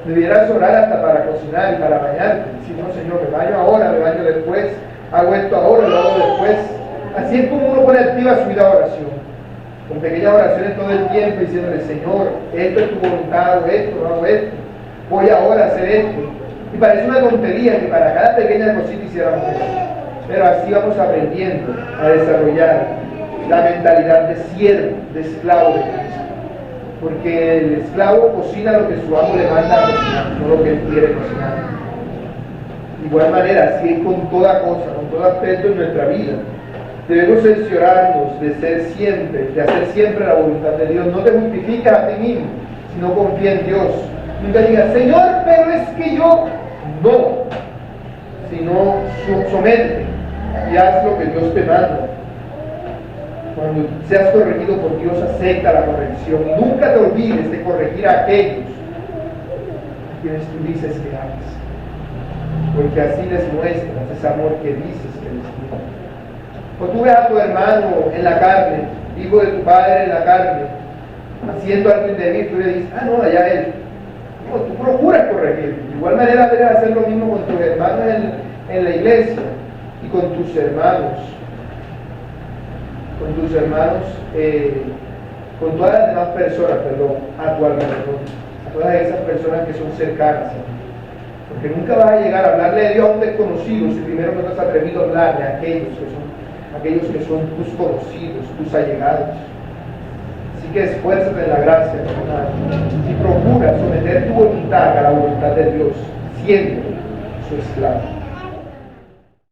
Debieras orar hasta para cocinar y para bañarte. Si no, Señor, me baño ahora, me baño después, hago esto ahora, lo hago después. Así es como uno pone activa su vida de oración. Con pequeñas oraciones todo el tiempo, diciéndole, Señor, esto es tu voluntad, hago esto, no hago esto. Voy ahora a hacer esto. Y parece una tontería que para cada pequeña cosita hiciéramos eso. Pero así vamos aprendiendo a desarrollar la mentalidad de siervo, de esclavo de Cristo. Porque el esclavo cocina lo que su amo le manda a cocinar, no lo que él quiere cocinar. De igual manera, así es con toda cosa, con todo aspecto en nuestra vida. Debemos cerciorarnos de hacer siempre la voluntad de Dios. No te justificas a ti mismo, sino confía en Dios. Nunca digas, Señor, pero es que yo no. Sino sométete y haz lo que Dios te manda. Cuando seas corregido por Dios, acepta la corrección. Y nunca te olvides de corregir a aquellos a quienes tú dices que amas. Porque así les muestras ese amor que dices que les tienes. Cuando tú ves a tu hermano en la carne, hijo de tu padre en la carne, haciendo algo indebido, tú le dices, no, allá él. No, tú procuras corregir. De igual manera debes hacer lo mismo con tus hermanos en la iglesia y con tus hermanos. Con todas las demás personas, a tu alrededor. A todas esas personas que son cercanas a ti. Porque nunca vas a llegar a hablarle de Dios a un desconocido si primero no te has atrevido a hablarle a aquellos que son tus conocidos, tus allegados. Así que esfuérzate en la gracia, hermano, y procura someter tu voluntad a la voluntad de Dios, siendo su esclavo.